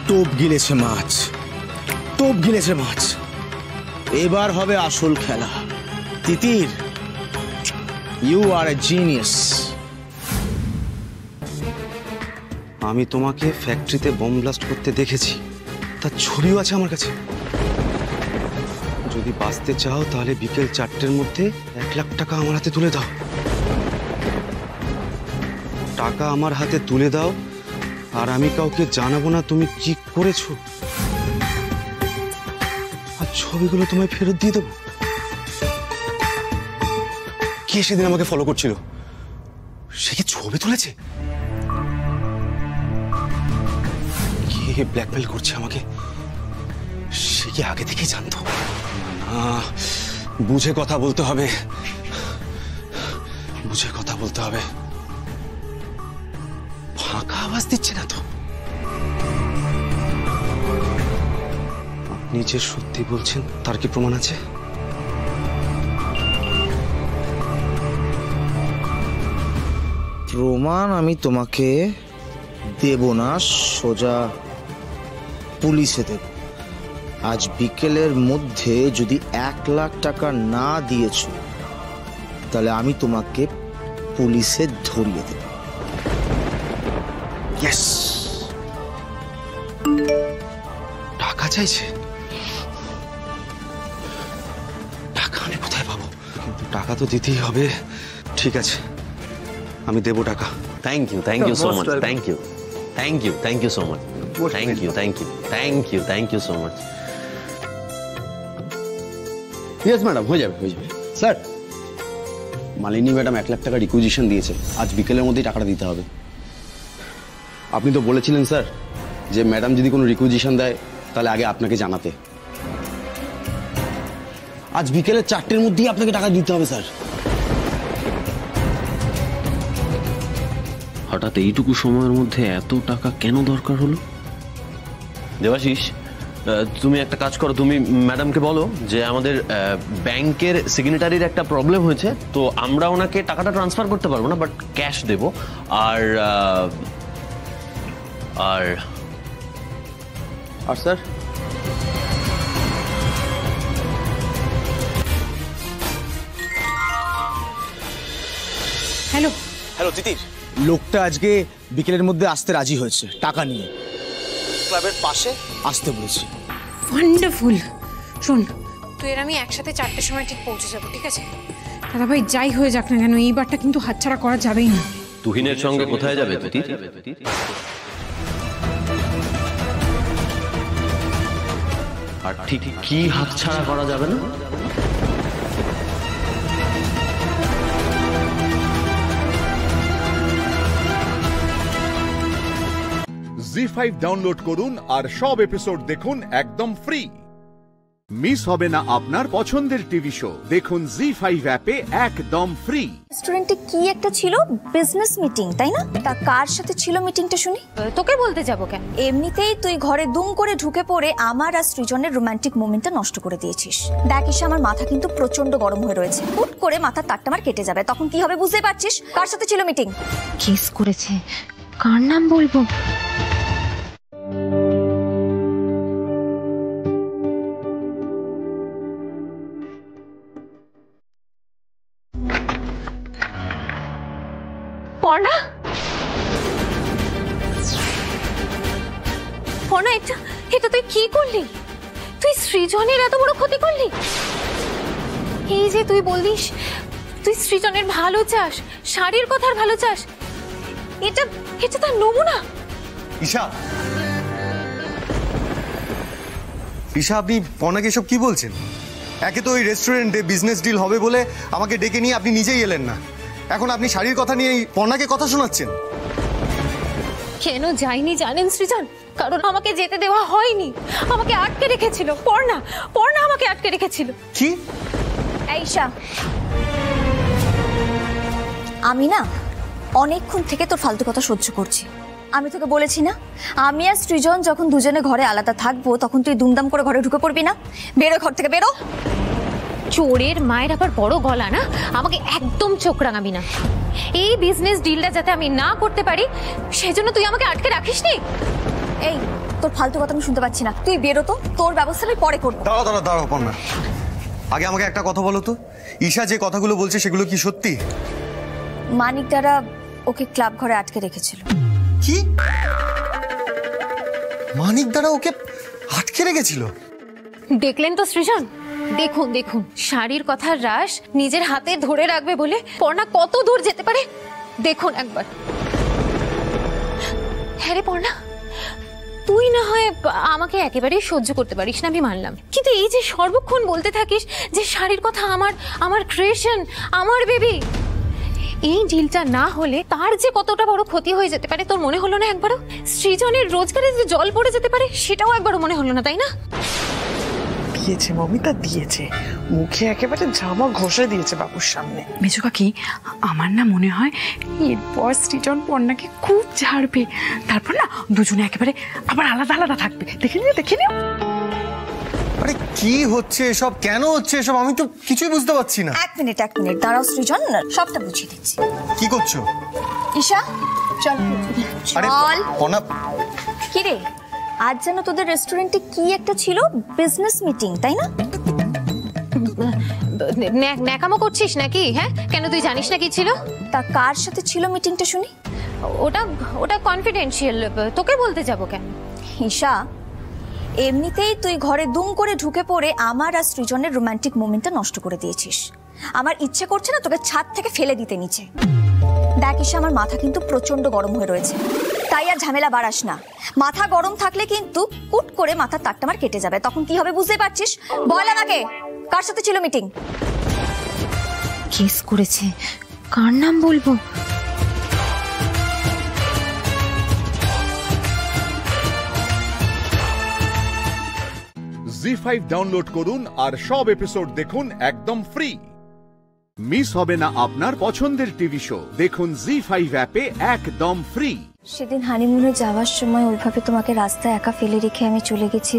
টোপ গিলেছে মাছ, টোপ গিলেছে মাছ। এবার হবে আসল খেলা। তিতির, ইউ আর এ জিনিয়াস। আমি তোমাকে ফ্যাক্টরিতে বোম ব্লাস্ট করতে দেখেছি, তার ছবিও আছে আমার কাছে। যদি বাঁচতে চাও তাহলে বিকেল 4টের মধ্যে 1 লাখ টাকা আমার হাতে তুলে দাও। টাকা আমার হাতে তুলে দাও, আর আমি কাউকে জানাবো না তুমি কি করেছো, আর ছবিগুলো তোমায় ফেরত দিয়ে দেবো। কে সেদিন আমাকে ফলো করছিল? সে কি ছবি তুলেছে? কে ব্ল্যাকমেল করছে আমাকে? সে কি আগে থেকেই জানতো? বুঝে কথা বলতে হবে, বুঝে কথা বলতে হবে। ফাঁকা আওয়াজ দিচ্ছে না তো? আপনি যে সত্যি বলছেন তার কি প্রমাণ আছে? প্রমাণ আমি তোমাকে দেব না, সোজা পুলিশে দেব। আজ বিকেলের মধ্যে যদি 1 লাখ টাকা না দিয়েছ তাহলে আমি তোমাকে পুলিশে ধরিয়ে দেব। ইয়েস। টাকা চাইছে? টাকা আমি কোথায় পাবো? কিন্তু টাকা তো দিতেই হবে। ঠিক আছে, আমি দেব টাকা। Thank you so much. Thank you so much. Thank you so much. Yes madam, হয়ে যাবে হয়ে যাবে। স্যার, মালিনী ম্যাডাম 1 লাখ টাকা রিকুইজিশন দিয়েছে, আজ বিকেলের মধ্যেই টাকাটা দিতে হবে। আপনি তো বলেছিলেন স্যার যে ম্যাডাম যদি কোনো রিকুইজিশন দেয় তাহলে আগে আপনাকে জানাতে। আজ বিকেলে 4টের মধ্যেই আপনাকে টাকা দিতে হবে স্যার। হঠাৎ এইটুকু সময়ের মধ্যে এত টাকা কেন দরকার হলো? দেবাশিস, তুমি একটা কাজ করো, তুমি ম্যাডামকে বলো যে আমাদের ব্যাংকের সিগনেটারির একটা প্রবলেম হয়েছে, তো আমরা ওনাকে টাকাটা ট্রান্সফার করতে পারবো না, বাট ক্যাশ দেব। আর আর আর স্যার, হ্যালো হ্যালো তিতির, লোকটা আজকে বিকেলের মধ্যে আসতে রাজি হয়েছে টাকা নিয়ে। ক্লাবের পাশে আসতে বলেছি। ওয়ান্ডারফুল। শোন, তুই আর আমি একসাথে 4টের সময় ঠিক পৌঁছে যাবো, ঠিক আছে? দাদা ভাই, যাই হয়ে যাক না কেন, এইবারটা কিন্তু হাতছাড়া করা যাবেই না। তুহিনের সঙ্গে কোথায় যাবে তিতির? আর ঠিক কি হাতছাড়া করা যাবে না? জি5 ডাউনলোড করুন আর সব এপিসোড দেখুন একদম ফ্রি। মিস হবে না আপনার পছন্দের টিভি শো। দেখুন জি5 অ্যাপে একদম ফ্রি। রেস্টুরেন্টে কি একটা ছিল, বিজনেস মিটিং, তাই না? তা কার সাথে ছিল মিটিংটা শুনি? তোকে বলতে যাবো কেন? এমনিতেই তুই ঘরে দুম করে ঢুকে পড়ে আমার আর সৃজনের রোমান্টিক মোমেন্টটা নষ্ট করে দিয়েছিস। দেখ ঈশা, আমার মাথা কিন্তু প্রচন্ড গরম হয়ে রয়েছে। হুট করে মাথার তারটা আমার কেটে যাবে, তখন কি হবে বুঝতে পারছিস? কার সাথে ছিল মিটিং? কেস করেছে, কার নাম বলবো? পর্ণা, পর্ণা, এটা তুই কি করলি? তুই সৃজনের এত বড় ক্ষতি করলি? এই যে তুই বললিস তুই সৃজনের ভালো চাস, শাড়ির কথার ভালো চাস, এটা এটা তার নমুনা। ঈশা, ঈশা, আপনি পর্ণাকে এসব কি বলছেন? একে তো ওই রেস্টুরেন্টে বিজনেস ডিল হবে বলে আমাকে ডেকে নিয়ে আপনি নিজেই এলেন না, এখন আপনি শাড়ির কথা নিয়ে পর্ণাকে কথা শোনাচ্ছেন। কেন যাইনি জানেন সৃজন? কারণ আমাকে যেতে দেওয়া হয়নি, আমাকে আটকে রেখেছিল পর্ণা। পর্ণা আমাকে আটকে রেখেছিল। কি? ঈশা, আমি না অনেকক্ষণ থেকে তোর ফালতু কথা সহ্য করছি। আমি তোকে বলেছি না, আমি আর সৃজন যখন দুজনে ঘরে আলাদা থাকবো তখন তুই দুমদাম করে ঘরে ঢুকে পড়বি না। বেরো ঘর থেকে, বেরো। চোরের মায়ের আবার বড় গলা না, আমাকে একদম চোখ রাঙাবি না। এই বিজনেস ডিলটা যাতে আমি না করতে পারি সেজন্য তুই আমাকে আটকে রাখিস নি। এই তোর ফালতু কথা আমি শুনতে পাচ্ছি না, তুই বেরো তো, তোর ব্যবস্থা আমি পরে করবো। দাঁড়াও দাঁড়াও দাঁড়াও পর্ণা, আগে আমাকে একটা কথা বলো তো, ঈশা যে কথাগুলো বলছে সেগুলো কি সত্যি? মানিক দ্বারা ওকে ক্লাব ঘরে আটকে রেখেছিল। কি? মানিক দ্বারা ওকে আটকে রেখেছিল? দেখলেন তো সৃজন, দেখুন দেখুন শাড়ির কথার রাশ নিজের হাতে ধরে রাখবে বলে পর্ণা কত দূর যেতে পারে দেখুন একবার। হ্যাঁ রে পর্ণা, তুই না হয় আমাকে একেবারেই সহ্য করতে পারিস না, আমি মানলাম, কিন্তু এই যে সর্বক্ষণ বলতে থাকিস যে শাড়ির কথা আমার ক্রিয়েশন, আমার বেবি, এই ডিলটা না হলে তার যে কতটা বড় ক্ষতি হয়ে যেতে পারে তোর মনে হলো না একবারও? সৃজনের রোজগারে যে জল পড়ে যেতে পারে সেটাও একবারও মনে হলো না, তাই না? দিয়েছে মমিতা, দিয়েছে, মুখে একেবারে জামা ঘষে দিয়েছে বাবুর সামনে। মেজো কাকি, আমার না মনে হয় এরপর সৃজন পর্ণাকে খুব ঝাড়বে, তারপর না দুজনে একেবারে আবার আলাদা আলাদা থাকবে। দেখে নিও, দেখে নিও। আরে কি হচ্ছে এসব, কেন হচ্ছে এসব, আমি তো কিছুই বুঝতে পারছি না। এক মিনিট দাঁড়াও সৃজন, সবটা বুঝিয়ে দিচ্ছি। কি করছো? ঈশা চল আরে পর্ণা, কি রে, আজ যেন তোদের রেস্টুরেন্টে কি একটা ছিল, বিজনেস মিটিং, তাই না? ন্যাকামো করছিস নাকি? হ্যাঁ, কেন তুই জানিস না কি ছিল? তা কার সাথে ছিল মিটিংটা শুনি? ওটা কনফিডেন্সিয়াল, তোকে বলতে যাবো কেন? ঈশা, এমনিতেই তুই ঘরে দুম করে ঢুকে পড়ে আমার আর সৃজনের রোমান্টিক মোমেন্টটা নষ্ট করে দিয়েছিস। আমার ইচ্ছে করছে না তোকে ছাদ থেকে ফেলে দিতে নিচে। দেখ ঈশা, আমার মাথা কিন্তু প্রচন্ড গরম হয়ে রয়েছে, তাই আর ঝামেলা বাড়াস না। মাথা গরম থাকলে কিন্তু কুট করে মাথার তারটা আমার কেটে যাবে, তখন কি হবে বুঝতে পারছিস? বল আমাকে, কার সাথে ছিল মিটিং? কেস করেছে, কার নাম বলবো? জি5 ডাউনলোড করুন আর সব এপিসোড দেখুন একদম ফ্রি। মিস হবে না আপনার পছন্দের টিভি শো, দেখুন জি5 অ্যাপে একদম ফ্রি। সেদিন হানিমুনে যাওয়ার সময় ওইভাবে তোমাকে রাস্তায় একা ফেলে রেখে আমি চলে গেছি,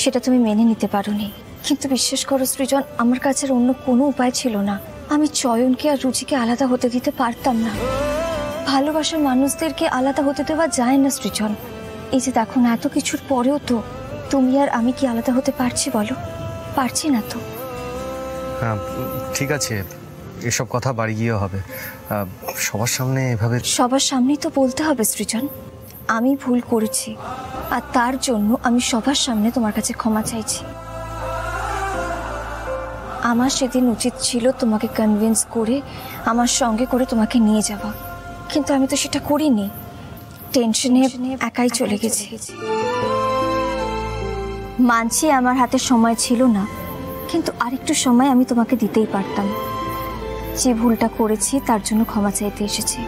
সেটা তুমি মেনে নিতে পারোনি। কিন্তু বিশ্বাস করো সৃজন, আমার কাছে অন্য কোনো উপায় ছিল না। আমি চয়নকে আর রুচিকে আলাদা হতে দিতে পারতাম না। ভালোবাসার মানুষদেরকে আলাদা হতে দেওয়া যায় না সৃজন। এই যে দেখো না, এত কিছুর পরেও তো তুমি আর আমি কি আলাদা হতে পারছি বলো? পারছি না তো। হ্যাঁ ঠিক আছে, এসব কথা বাড়ি গিয়ে হবে, সবার সামনে এভাবে। সবার সামনেই তো বলতে হবে সৃজন, আমি ভুল করেছি আর তার জন্য আমি সবার সামনে তোমার কাছে ক্ষমা চাইছি। আমার সেদিন উচিত ছিল তোমাকে কনভিন্স করে আমার সঙ্গে করে তোমাকে নিয়ে যাওয়া, কিন্তু আমি তো সেটা করিনি। টেনশনে একাই চলে গেছি। মানছি আমার হাতে সময় ছিল না, কিন্তু আরেকটু সময় আমি তোমাকে দিতেই পারতাম। যে ভুলটা করেছি তার জন্য ক্ষমা চাইতে এসেছি।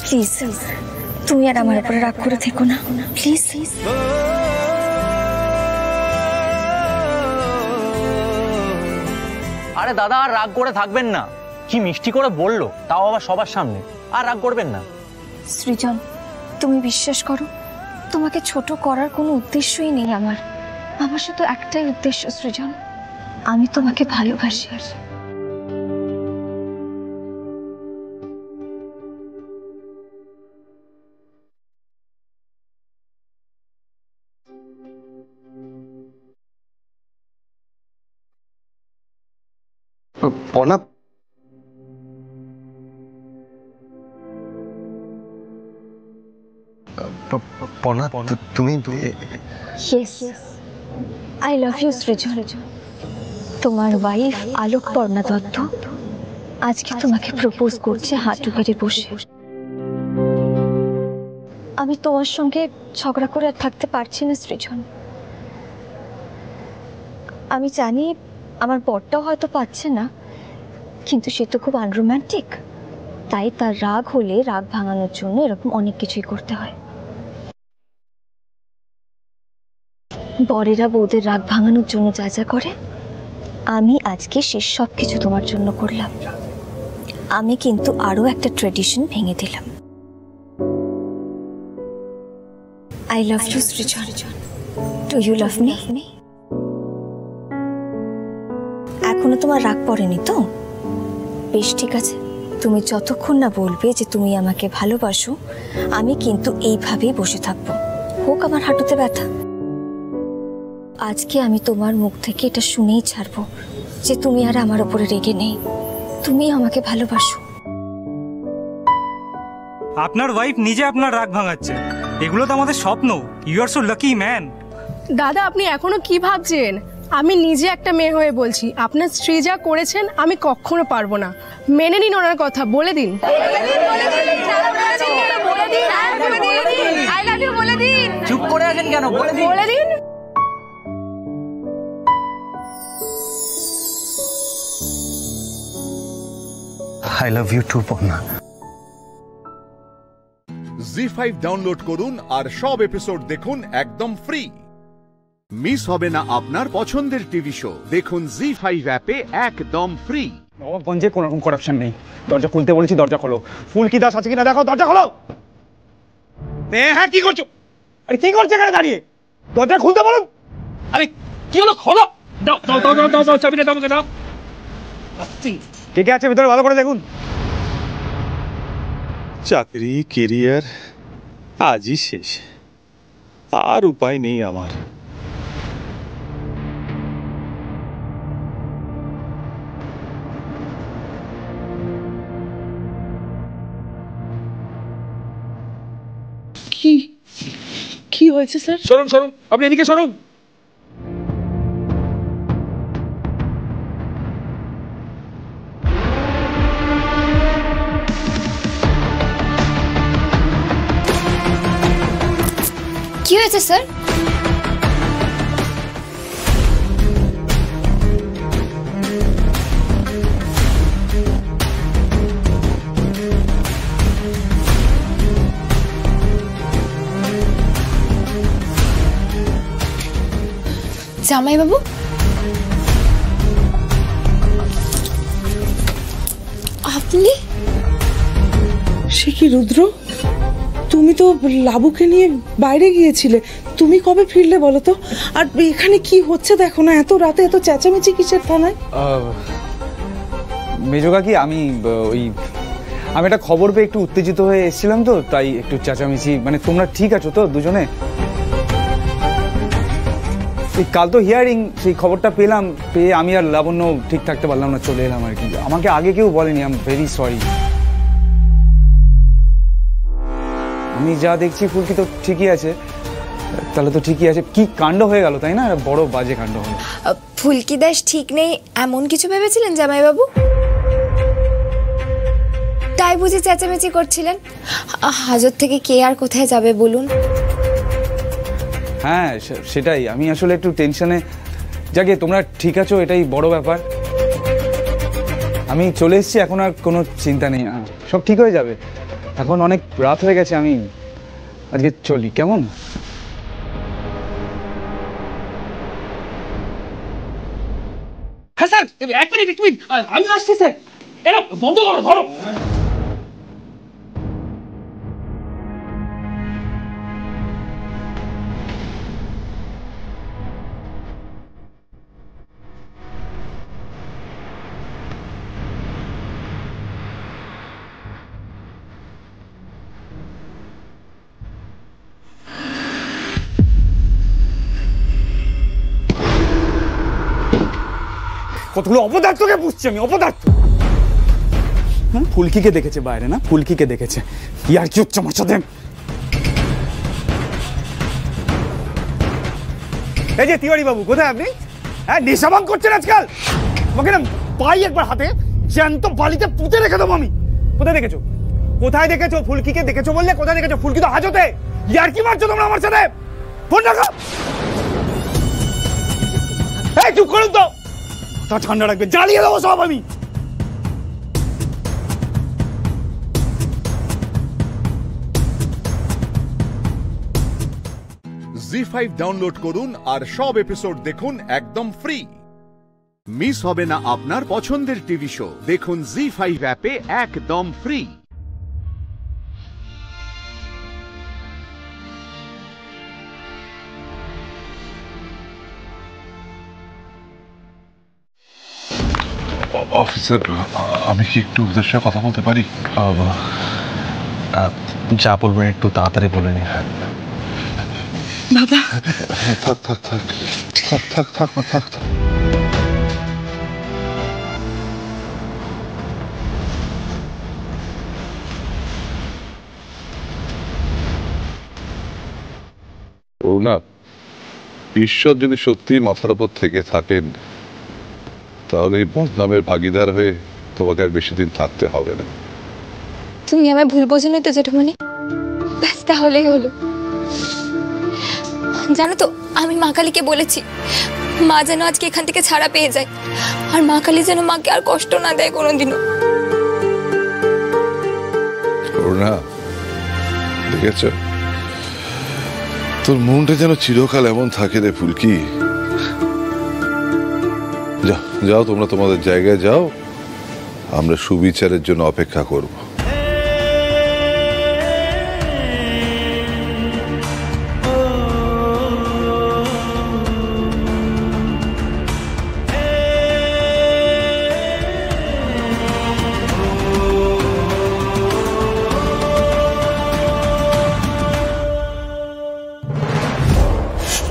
প্লিজ তুমি আর আমার উপরে রাগ করে থেকো না, প্লিজ। আরে দাদা, আর রাগ করে থাকবেন না, কি মিষ্টি করে বললো, তাও আবার সবার সামনে, আর রাগ করবেন না। সৃজন, তুমি বিশ্বাস করো, তোমাকে ছোট করার কোনো উদ্দেশ্যই নেই আমার। আমার শুধু একটাই উদ্দেশ্য সৃজন, আমি তোমাকে ভালোবাসি। পর্ণা, পর্ণা তুমি? Yes, I love you সৃজন। তোমার ওয়াইফ আলোক পর্ণা দত্ত আজকে তোমাকে প্রপোজ করছে হাঁটু গেড়ে বসে। আমি তোমার সঙ্গে ঝগড়া করে আর থাকতে পারছি না সৃজন। আমি জানি আমার বরটাও হয়তো পাচ্ছে না, কিন্তু সে তো খুব আনরোম্যান্টিক। তাই তার রাগ হলে রাগ ভাঙানোর জন্য এরকম অনেক কিছুই করতে হয়। বরেরা বউদের রাগ ভাঙানোর জন্য যা যা করে, আমি আজকে সে সব কিছু তোমার জন্য করলাম। আমি কিন্তু আরো একটা ট্রেডিশন ভেঙে দিলাম। I love you, Srijan. Do you love me? এখনো তোমার রাগ পড়েনি তো? বেশ, ঠিক আছে। তুমি যতক্ষণ না বলবে যে তুমি আমাকে ভালোবাসো, আমি কিন্তু এইভাবেই বসে থাকবো, হোক আমার হাঁটুতে ব্যথা। আজকে আমি তোমার মুখ থেকে এটা শুনেই ছাড়বো যে তুমি আর আমার উপরে রেগে নেই, তুমি আমাকে ভালোবাসো। আপনার ওয়াইফ নিজে আপনার রাগ ভাঙাচ্ছে, এগুলো তো আমাদের স্বপ্ন। You are so lucky man. দাদা, আপনি এখনো কি ভাবছেন? আমি নিজে একটা মেয়ে হয়ে বলছি, আপনার স্ত্রী যা করেছেন আমি কখনো পারবো না। মেনে নিন ওনার কথা, বলে দিন। চুপ করে আছেন কেন? বলে দিন। বলে দিন। I love you too, Parna. ZEE5 download করুন আর সব এপিসোড দেখুন একদম ফ্রি। মিস হবে না আপনার পছন্দের টিভি শো, দেখুন জি5 অ্যাপে একদম ফ্রি। নবাবগঞ্জে কোনো রকম করাপশন নেই। দরজা খুলতে বলেছি, দরজা খোলো। ফুলকি দাস আছে কিনা দেখো, দরজা খোলো। হ্যাঁ, কি করছো? আরে কি করছো এখানে দাঁড়িয়ে? দরজা খুলতে বলুন। আরে কি হলো? খোলো। দাও দাও দাও দাও দাও, চাবিটা দাও, দাও। কে কে আছে ভিতরে ভালো করে দেখুন। চাকরি কেরিয়ার আজই শেষ, আর উপায় নেই আমার। কি হয়েছে স্যার? সরুন সরুন, আপনি এদিকে সরুন। কি হয়েছে স্যার? জামাই বাবু, আপনি? সে কি রুদ্র, তুমি তো লাবুকে নিয়ে বাইরে গিয়েছিলে, তুমি কবে ফিরলে বলো তো? আর এখানে কি হচ্ছে দেখো না, এত রাতে এত চেঁচামেচি কিসের থানায়? মেজো কাকি, আমি একটা খবর পেয়ে একটু উত্তেজিত হয়ে এসেছিলাম তো, তাই একটু চেঁচামেচি। মানে তোমরা ঠিক আছো তো দুজনে? কাল তো হিয়ারিং, সেই খবরটা পেলাম, পেয়ে আমি আর লাবণ্য ঠিক থাকতে পারলাম না, চলে এলাম আর কি। আমাকে আগে কেউ বলেনি, আই এম ভেরি সরি। আমি যা দেখছি ফুলকি তো ঠিকই আছে, তাহলে তো ঠিকই আছে। কি কাণ্ড হয়ে গেল তাই না, বড় বাজে কাণ্ড হলো। ফুলকি দাস ঠিক নেই এমন কিছু ভেবেছিলেন জামাইবাবু? তাই বুঝি চেঁচামেচি করছিলেন? হাজত থেকে কে আর কোথায় যাবে বলুন? হ্যাঁ সেটাই, আমি আসলে একটু টেনশনে। যাকে তোমরা ঠিক আছো, এটাই বড় ব্যাপার। আমি চলে এসেছি, এখন আর কোনো চিন্তা নেই, সব ঠিক হয়ে যাবে। এখন অনেক রাত হয়ে গেছে, আমি আজকে চলি, কেমন? হ্যাঁ স্যার, এক মিনিট আমি আসছি স্যার। এরা বন্ধ করো, ধরো। কতগুলো অপদার্থকে বুঝছি আমি, অপদার্থ। হ্যাঁ, ফুলকিকে দেখেছে বাইরে না, ফুলকিকে দেখেছে। কি আর কি হচ্ছে আমার সাথে? এই যে তিওয়ারি বাবু, কোথায় আপনি? হ্যাঁ, নেশাভান করছেন আজকাল। আমাকে না পাই একবার হাতে, জ্যান্ত বালিতে পুঁতে রেখে দেবো আমি। কোথায় দেখেছো? কোথায় দেখেছো? ফুলকিকে দেখেছো বললে কোথায় দেখেছো? ফুলকি তো হাজতে। ইয়ার কি মারছো তোমরা আমার সাথে? ফোন রাখো। এই চুপ করুন তো, ঠান্ডা রাখবে, জ্বালিয়ে দেবো সব আমি। জি5 ডাউনলোড করুন আর সব এপিসোড দেখুন একদম ফ্রি। মিস হবে না আপনার পছন্দের টিভি শো, দেখুন জি5 অ্যাপে একদম ফ্রি। অফিসার, আমি কি একটু ওদের সাথে কথা বলতে পারি? যা বলবেন একটু তাড়াতাড়ি বলে নিন। বাবা থাক থাক থাক থাক থাক থাক থাক থাক। না, ঈশ্বর যদি সত্যি মাথার উপর থেকে থাকেন তাহলে এই বদনামের ভাগিদার হয়ে তোমাকে আর বেশি দিন থাকতে হবে না। তুমি আমায় ভুল বোঝোনি তো জেঠুমনি? ব্যাস তাহলেই হলো। জানো তো, আমি মা কালীকে বলেছি মা যেন আজকে এখান থেকে ছাড়া পেয়ে যায়, আর মা কালী যেন মাকে আর কষ্ট না দেয় কোনোদিনও। না, দেখেছ তোর মনটা যেন চিরকাল এমন থাকে রে ফুলকি। যাও তোমরা তোমাদের জায়গায় যাও, আমরা সুবিচারের জন্য অপেক্ষা করব।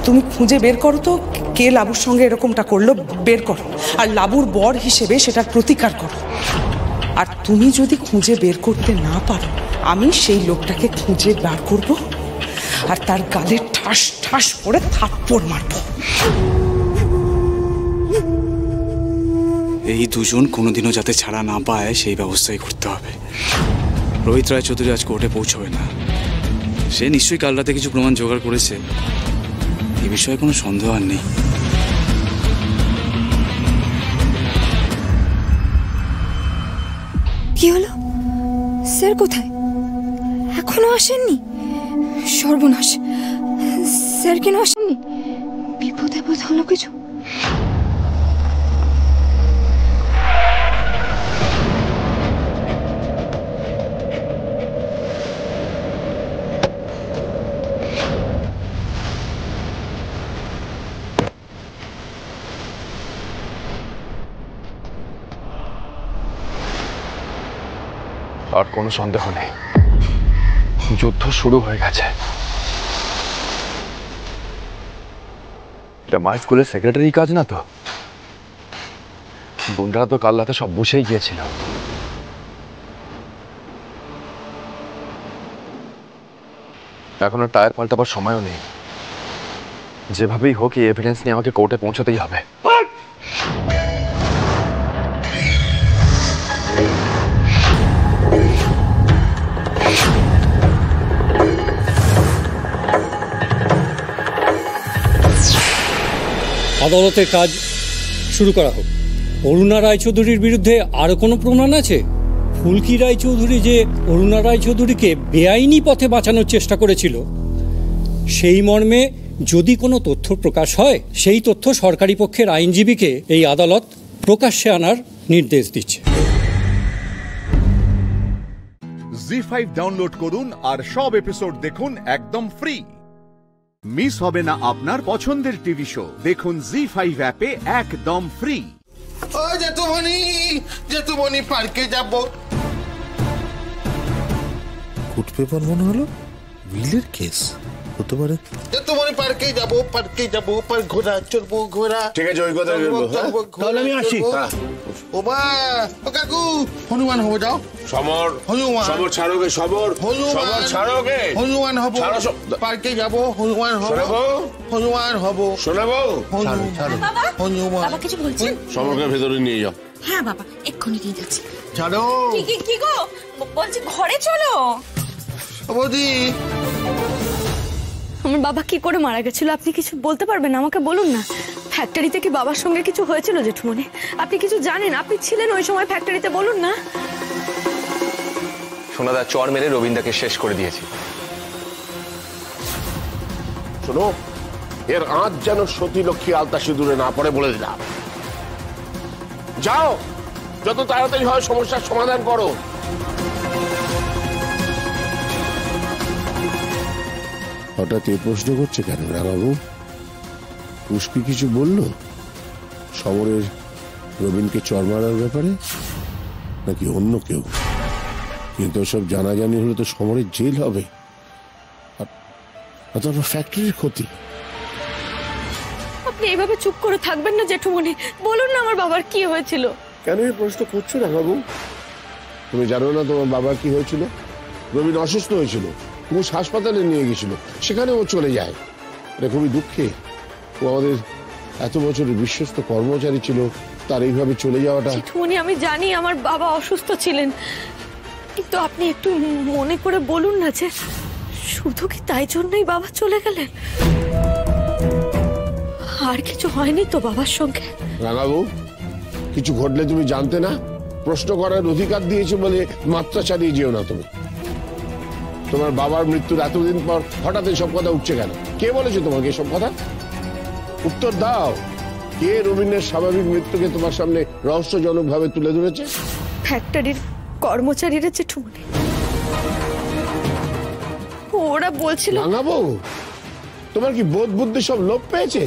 তুমি খুঁজে বের করো তো কে লাবুর সঙ্গে এরকমটা করলো, বের করো, আর লাবুর বর হিসেবে সেটার প্রতিকার করো। আর তুমি যদি খুঁজে বের করতে না পারো, আমি সেই লোকটাকে খুঁজে বার করব আর তার গালে ঠাস ঠাস করে থাপ্পড় মারব। এই দুজন কোনোদিনও যাতে ছাড়া না পায় সেই ব্যবস্থাই করতে হবে। রোহিত রায় চৌধুরী আজ কোর্টে পৌঁছবে না, সে নিশ্চয়ই কাল রাতে কিছু প্রমাণ জোগাড় করেছে, এ বিষয়ে কোনো সন্দেহ আর নেই। কি হলো? স্যার কোথায়? এখনো আসেননি? সর্বনাশ, স্যার কেন আসেননি? বিপদ আপদ হলো কিছু? আর কোনো সন্দেহ নেই, যুদ্ধ শুরু হয়ে গেছে। এটা মাই স্কুলের সেক্রেটারি কাজ না তো? গুন্ডারা তো কাল রাতে সব বসেই গিয়েছিল। এখনো টায়ার পাল্টাবার সময়ও নেই। যেভাবেই হোক এই এভিডেন্স নিয়ে আমাকে কোর্টে পৌঁছতেই হবে। আদালতের কাজ শুরু করা হোক। অরুণা রায়চৌধুরীর বিরুদ্ধে আরও কোনো প্রমাণ আছে? ফুলকি রায়চৌধুরী যে অরুণা রায়চৌধুরীকে বেআইনি পথে বাঁচানোর চেষ্টা করেছিল, সেই মর্মে যদি কোনো তথ্য প্রকাশ হয়, সেই তথ্য সরকারি পক্ষের আইনজীবীকে এই আদালত প্রকাশ্যে আনার নির্দেশ দিচ্ছে। জি5 ডাউনলোড করুন আর সব এপিসোড দেখুন একদম ফ্রি। মিস হবে না আপনার পছন্দের টিভি শো, দেখুন জি5 অ্যাপে একদম ফ্রি। ও জেঠুমনি, জেঠুমনি পার্কে যাব। কোর্ট পেপার মনে হলো, উইলের কেস হতে পারে। জেঠুমনি পার্কে যাব, পার্কে যাব, পার্ক ঘোড়া চড়বো, ঘোড়া। ঠিক আছে, ওই কথা বলবো। তাহলে আমি আসি। ও মা, ও কাকু, হনুমান হবো যাও। সমর, হনুমান, সমর ছাড়োগে, সমর, সমর ছাড়োগে। হনুমান হবো, পার্কে যাব, হনুমান হবো, হনুমান হবো, শোনাবো। হনুমান। বাবা কিছু বলছেন? সমরকে ভেতরে নিয়ে যাও। হ্যাঁ বাবা, এক্ষুনি নিয়ে যাচ্ছি। ছাড়ো। কি গো বলছি, ঘরে চলো। বৌদি, আমার বাবা কি করে মারা গেছিল আপনি কিছু বলতে পারবেন? আমাকে বলুন না। ফ্যাক্টরিতে কি বাবার সঙ্গে কিছু হয়েছিল জেঠুমনি? আপনি কিছু জানেন? আপনি ছিলেন ওই সময় ফ্যাক্টরিতে, বলুন না। সোনাদা চর মেরে রবীন্দ্রকে শেষ করে দিয়েছি। শোনো, এর আঁচ যেন সতী লক্ষ্মী আলতা সিঁদুরে না পড়ে বলে দিলাম। যাও, যত তাড়াতাড়ি হয় সমস্যার সমাধান করো। হঠাৎ এ প্রশ্ন করছে কেন রাবাবু? পুষ্পি কিছু বললো সমরের রবিনকে চড় মারার ব্যাপারে, নাকি অন্য কেউ? কিন্তু সব জানাজানি হলে তো সমরের জেল হবে, আর তোমার ফ্যাক্টরির ক্ষতি। আপনি এইভাবে চুপ করে থাকবেন না জেঠুমনি, বলুন না আমার বাবার কি হয়েছিল। কেন এই প্রশ্ন করছো রাবাবু? তুমি জানো না তোমার বাবার কি হয়েছিল? রবিন অসুস্থ হয়েছিল, কুশ হাসপাতালে নিয়ে গেছিল, সেখানে ও চলে যায়। এটা খুবই দুঃখে। ও আমাদের এত বছরের বিশ্বস্ত কর্মচারী ছিল, তার এইভাবে চলে যাওয়াটা। জেঠুমনি আমি জানি আমার বাবা অসুস্থ ছিলেন, কিন্তু আপনি একটু মনে করে বলুন না যে শুধু কি তাই জন্যই বাবা চলে গেলেন? আর কিছু হয়নি তো বাবার সঙ্গে? রাঙাবু, কিছু ঘটলে তুমি জানতে না? প্রশ্ন করার অধিকার দিয়েছে বলে মাত্রা ছাড়িয়ে যেও না তুমি। তোমার বাবার মৃত্যুর এতদিন পর হঠাৎ এসব কথা উঠছে কেন? কে বলেছে তোমাকে এসব কথা? উত্তর দাও। কে রবীন্দ্রের স্বাভাবিক মৃত্যুকে তোমার সামনে রহস্যজনক ভাবে তুলে ধরেছে? ফ্যাক্টরির কর্মচারীরা জেঠুমনি, ওরা বলছিল। রাঙাবু, তোমার কি বোধ বুদ্ধি সব লোপ পেয়েছে?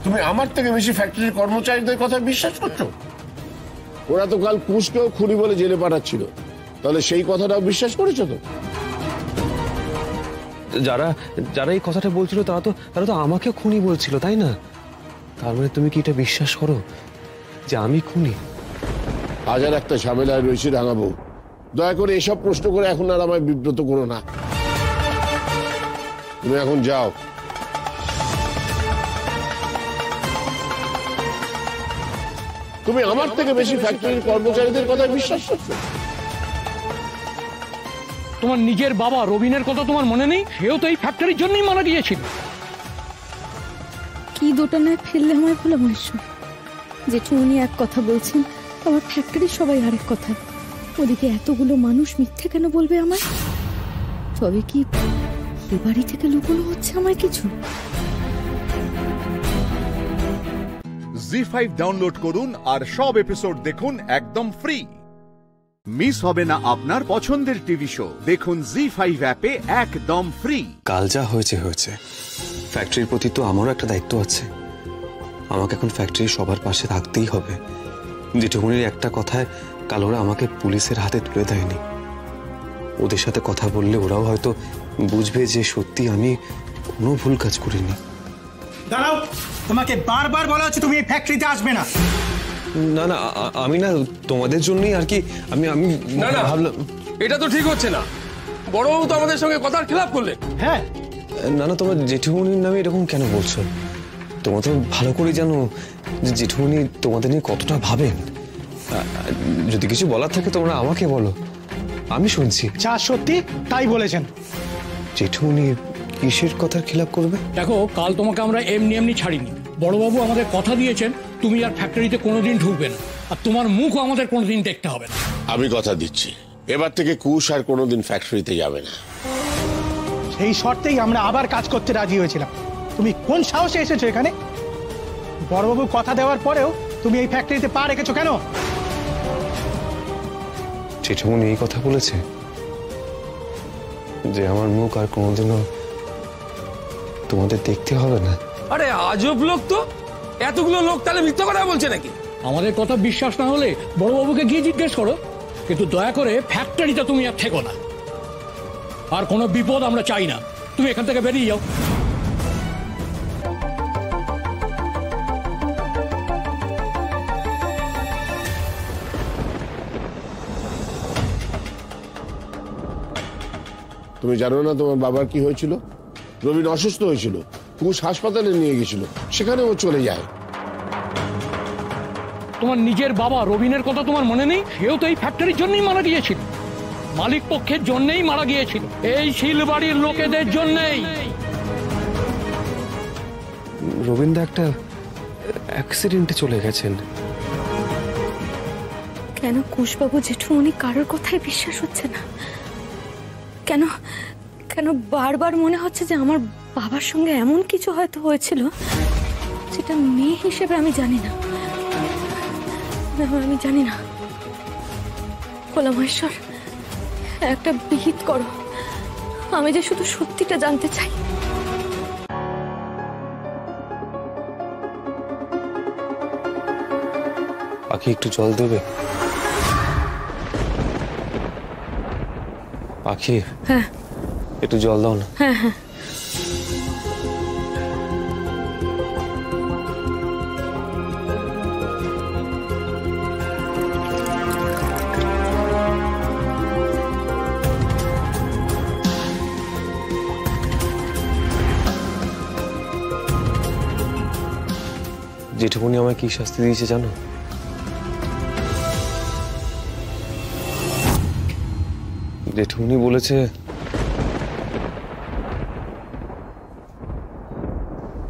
তুমি আমার থেকে বেশি ফ্যাক্টরির কর্মচারীদের কথা বিশ্বাস করছো? ওরা তো কাল কুশকেও খুনি বলে জেলে পাঠাচ্ছিল, তাহলে সেই কথাটাও বিশ্বাস করেছো তো? যারা যারা এই কথাটা বলছিল তারা তো আমাকে খুনি বলছিল, তাই না? তার মানে তুমি কি এটা বিশ্বাস করো যে আমি খুনি? হাজার একটা ঝামেলায় রয়েছে রাঙাবু, দয়া করে এসব প্রশ্ন করে এখন আর আমায় বিব্রত করো না। তুমি এখন যাও। তুমি আমার থেকে বেশি ফ্যাক্টরির কর্মচারীদের কথা বিশ্বাস করছো? তোমার নিজের বাবা রবিনের কথা তোমার মনে নেই? সেও তো এই ফ্যাক্টরির জন্যই মারা গিয়েছিল। কি দোটানায় ফেললে আমায় বলে মহেশ্বর? জেঠুমনি এক কথা বলছেন, আমার ফ্যাক্টরির সবাই আরেক কথা। ওদিকে এতগুলো মানুষ মিথ্যে কেন বলবে আমায়? তবে কি এ বাড়ি থেকে লুকোনো হচ্ছে আমায় কিছু? জি5 ডাউনলোড করুন আর সব এপিসোড দেখুন একদম ফ্রি। মিস হবে না আপনার পছন্দের টিভি শো, দেখুন জি5 অ্যাপে একদম ফ্রি। কাল যা হয়েছে হয়েছে, ফ্যাক্টরির প্রতি তো আমারও একটা দায়িত্ব আছে। আমাকে এখন ফ্যাক্টরির সবার পাশে থাকতেই হবে। জেঠুমনির একটা কথায় কাল ওরা আমাকে পুলিশের হাতে তুলে দেয়নি। ওদের সাথে কথা বললে ওরাও হয়তো বুঝবে যে সত্যি আমি কোনো ভুল কাজ করিনি। দাঁড়াও, তোমাকে বারবার বলা হচ্ছে তুমি এই ফ্যাক্টরিতে আসবে না। না না, আমি না তোমাদের জন্যই আর কি। আমি না না ভাবলাম এটা তো ঠিক হচ্ছে না। বড়বাবু তো আমাদের সঙ্গে কথার খেলাপ করলে। হ্যাঁ না না, তোমরা জেঠুমনির নামে এরকম কেন বলছো? তোমরা তো ভালো করে জানো যে জেঠুমনি তোমাদের নিয়ে কতটা ভাবেন। যদি কিছু বলার থাকে তোমরা আমাকে বলো, আমি শুনছি। যা সত্যি তাই বলেছেন। জেঠুমনি কিসের কথার খেলাপ করবে? দেখো, কাল তোমাকে আমরা এমনি ছাড়িনি। বড়বাবু আমাদের কথা দিয়েছেন তুমি আর ফ্যাক্টরিতে কোনোদিন ঢুকবে না, আর তোমার মুখও আমাদের কোনোদিন দেখতে হবে না। আমি কথা দিচ্ছি, এবার থেকে কুশ আর কোনোদিন ফ্যাক্টরিতে যাবে না। সেই শর্তেই আমরা আবার কাজ করতে রাজি হয়েছিলাম। তুমি কোন সাহসে এসেছো এখানে? বড়বাবু কথা দেওয়ার পরেও তুমি এই ফ্যাক্টরিতে পা রেখেছো কেন? জেঠুমনি এই কথা বলেছে যে আমার মুখ আর কোনোদিনও তোমাদের দেখতে হবে না। আরে আজব লোক তো, এতগুলো লোক তাহলে মিথ্যা কথা বলছে নাকি? আমাদের কথা বিশ্বাস না হলে বড়বাবুকে গিয়ে জিজ্ঞেস করো, কিন্তু দয়া করে ফ্যাক্টরিতে তুমি আর থেকো না। আর কোনো বিপদ আমরা চাই না, তুমি এখান থেকে বেরিয়ে যাও। তুমি জানো না তোমার বাবার কি হয়েছিল? রবিন অসুস্থ হয়েছিল, কুশ হাসপাতালে নিয়ে গেছিল, সেখানে ও চলে যায়। তোমার নিজের বাবা রবিনের কথা তোমার মনে নেই? সেও তো এই ফ্যাক্টরির জন্যই মারা গিয়েছিল, মালিক পক্ষের জন্যই মারা গিয়েছিল, এই শিলবাড়ির লোকেদের জন্যই। রবীন্দ্র একটা অ্যাক্সিডেন্টে চলে গেছেন। কেন কুশবাবু জেঠুমনি কারোর কথায় বিশ্বাস হচ্ছে না? কেন কেন বারবার মনে হচ্ছে যে আমার বাবার সঙ্গে এমন কিছু হয়তো হয়েছিল যেটা মেয়ে হিসেবে আমি জানি না। আমি জানি না। ভোলা মহেশ্বর, একটা বিহিত করো, আমি যে শুধু সত্যিটা জানতে চাই। পাখি একটু জল দেবে? পাখি, হ্যাঁ একটু জল দাও না। হ্যাঁ হ্যাঁ। জেঠুমনি আমায় কি শাস্তি দিয়েছে জানো? জেঠুমনি বলেছে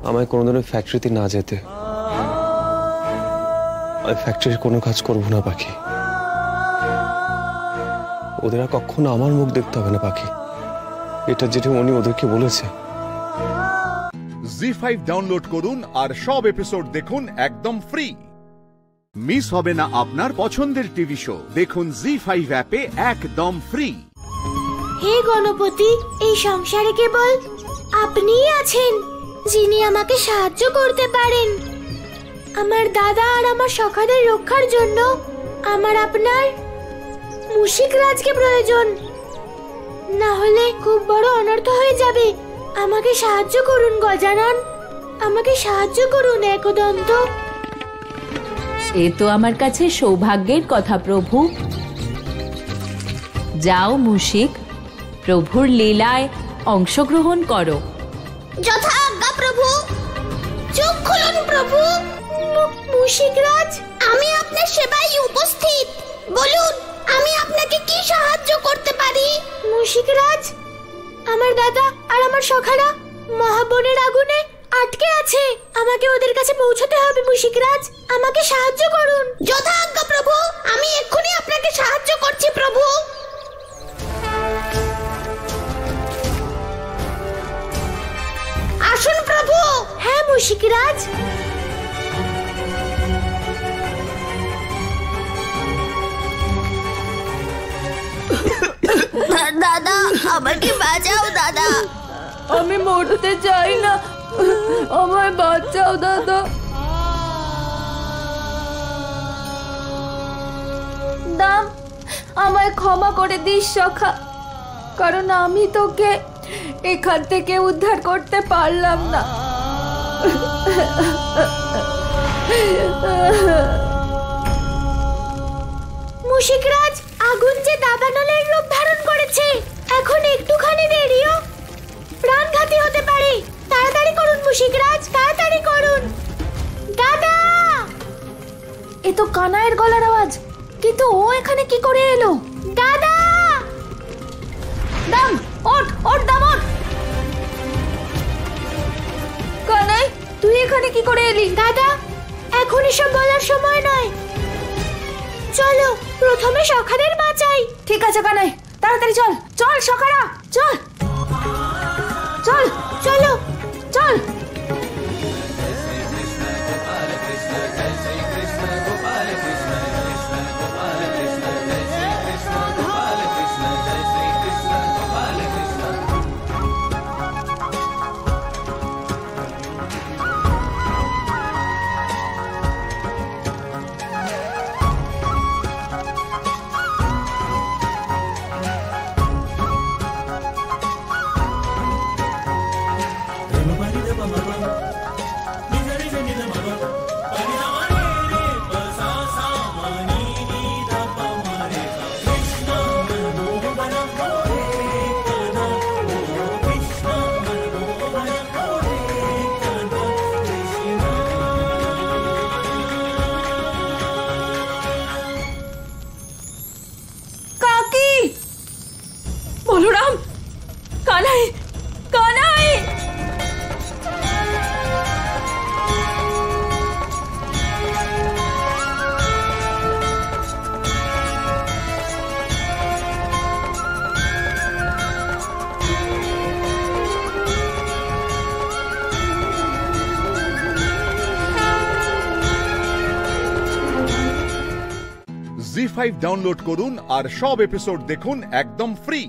আমায় কোনোদিনও ফ্যাক্টরিতে না যেতে। আমি ফ্যাক্টরির কোনো কাজ করবো না পাখি। ওদের আর কখনো আমার মুখ দেখতে হবে না পাখি, এটা জেঠুমনি ওদেরকে বলেছে। জি5 ডাউনলোড করুন আর সব এপিসোড দেখুন একদম ফ্রি। মিস হবে না আপনার পছন্দের টিভি শো, দেখুন জি5 অ্যাপে একদম ফ্রি। হে গণপতি, এই সংসারে কেবল আপনিই আছেন যিনি আমাকে সাহায্য করতে পারেন। আমার দাদা আর আমার সখাদের রক্ষার জন্য আমার আপনার মুশিক রাজকে প্রয়োজন, না হলে খুব বড় অনর্থ হয়ে যাবে। আমাকে সাহায্য করুন গজানন, আমাকে সাহায্য করুন একদন্ত। এ তো আমার কাছে সৌভাগ্যের কথা প্রভু। যাও মুশিক, প্রভুর লীলায় অংশগ্রহণ করো। যথা আজ্ঞা প্রভু। চোখ খুলুন প্রভু। মুশিকরাজ, আমি আপনার সেবায় উপস্থিত। বলুন, আমি আপনাকে কি সাহায্য করতে পারি? মুশিকরাজ, আমার দাদা আর আমার সখারা মহাবনের আগুনে আটকে আছে। আমাকে ওদের কাছে পৌঁছতে হবে মুশিকরাজ, আমাকে সাহায্য করুন। যথা আজ্ঞা প্রভু, আমি এক্ষুনি আপনাকে সাহায্য করছি প্রভু। আসুন প্রভু। হ্যাঁ মুশিকরাজ। দাদা, আমাকে বাঁচাও দাদা। আমি মরতে চাই না, আমায় বাঁচাও দাদা। দাম, আমায় ক্ষমা করে দিস সখা, কারণ আমি তোকে এখান থেকে উদ্ধার করতে পারলাম না। মুশিকরাজ, আগুন যে দাবানলের রূপ ধারণ করেছে, এখন একটুখানি দেরিও প্রাণঘাতী হতে পারে। তাড়াতাড়ি করুন মুশিকরাজ, তাড়াতাড়ি করুন। দাদা! এ তো কানাইয়ের গলার আওয়াজ, কিন্তু ও এখানে কি করে এলো? দাদা! দাম, ওঠ ওঠ দাম, ওঠ। কানাই, তুই এখানে কি করে এলি? দাদা, এখন এসব বলার সময় নয়। চলো প্রথমে সখাদের বাঁচাই। ঠিক আছে কানাই, তাড়াতাড়ি চল। চল সখারা, চল চল। চলো চল। জি5 ডাউনলোড করুন আর সব এপিসোড দেখুন একদম ফ্রি।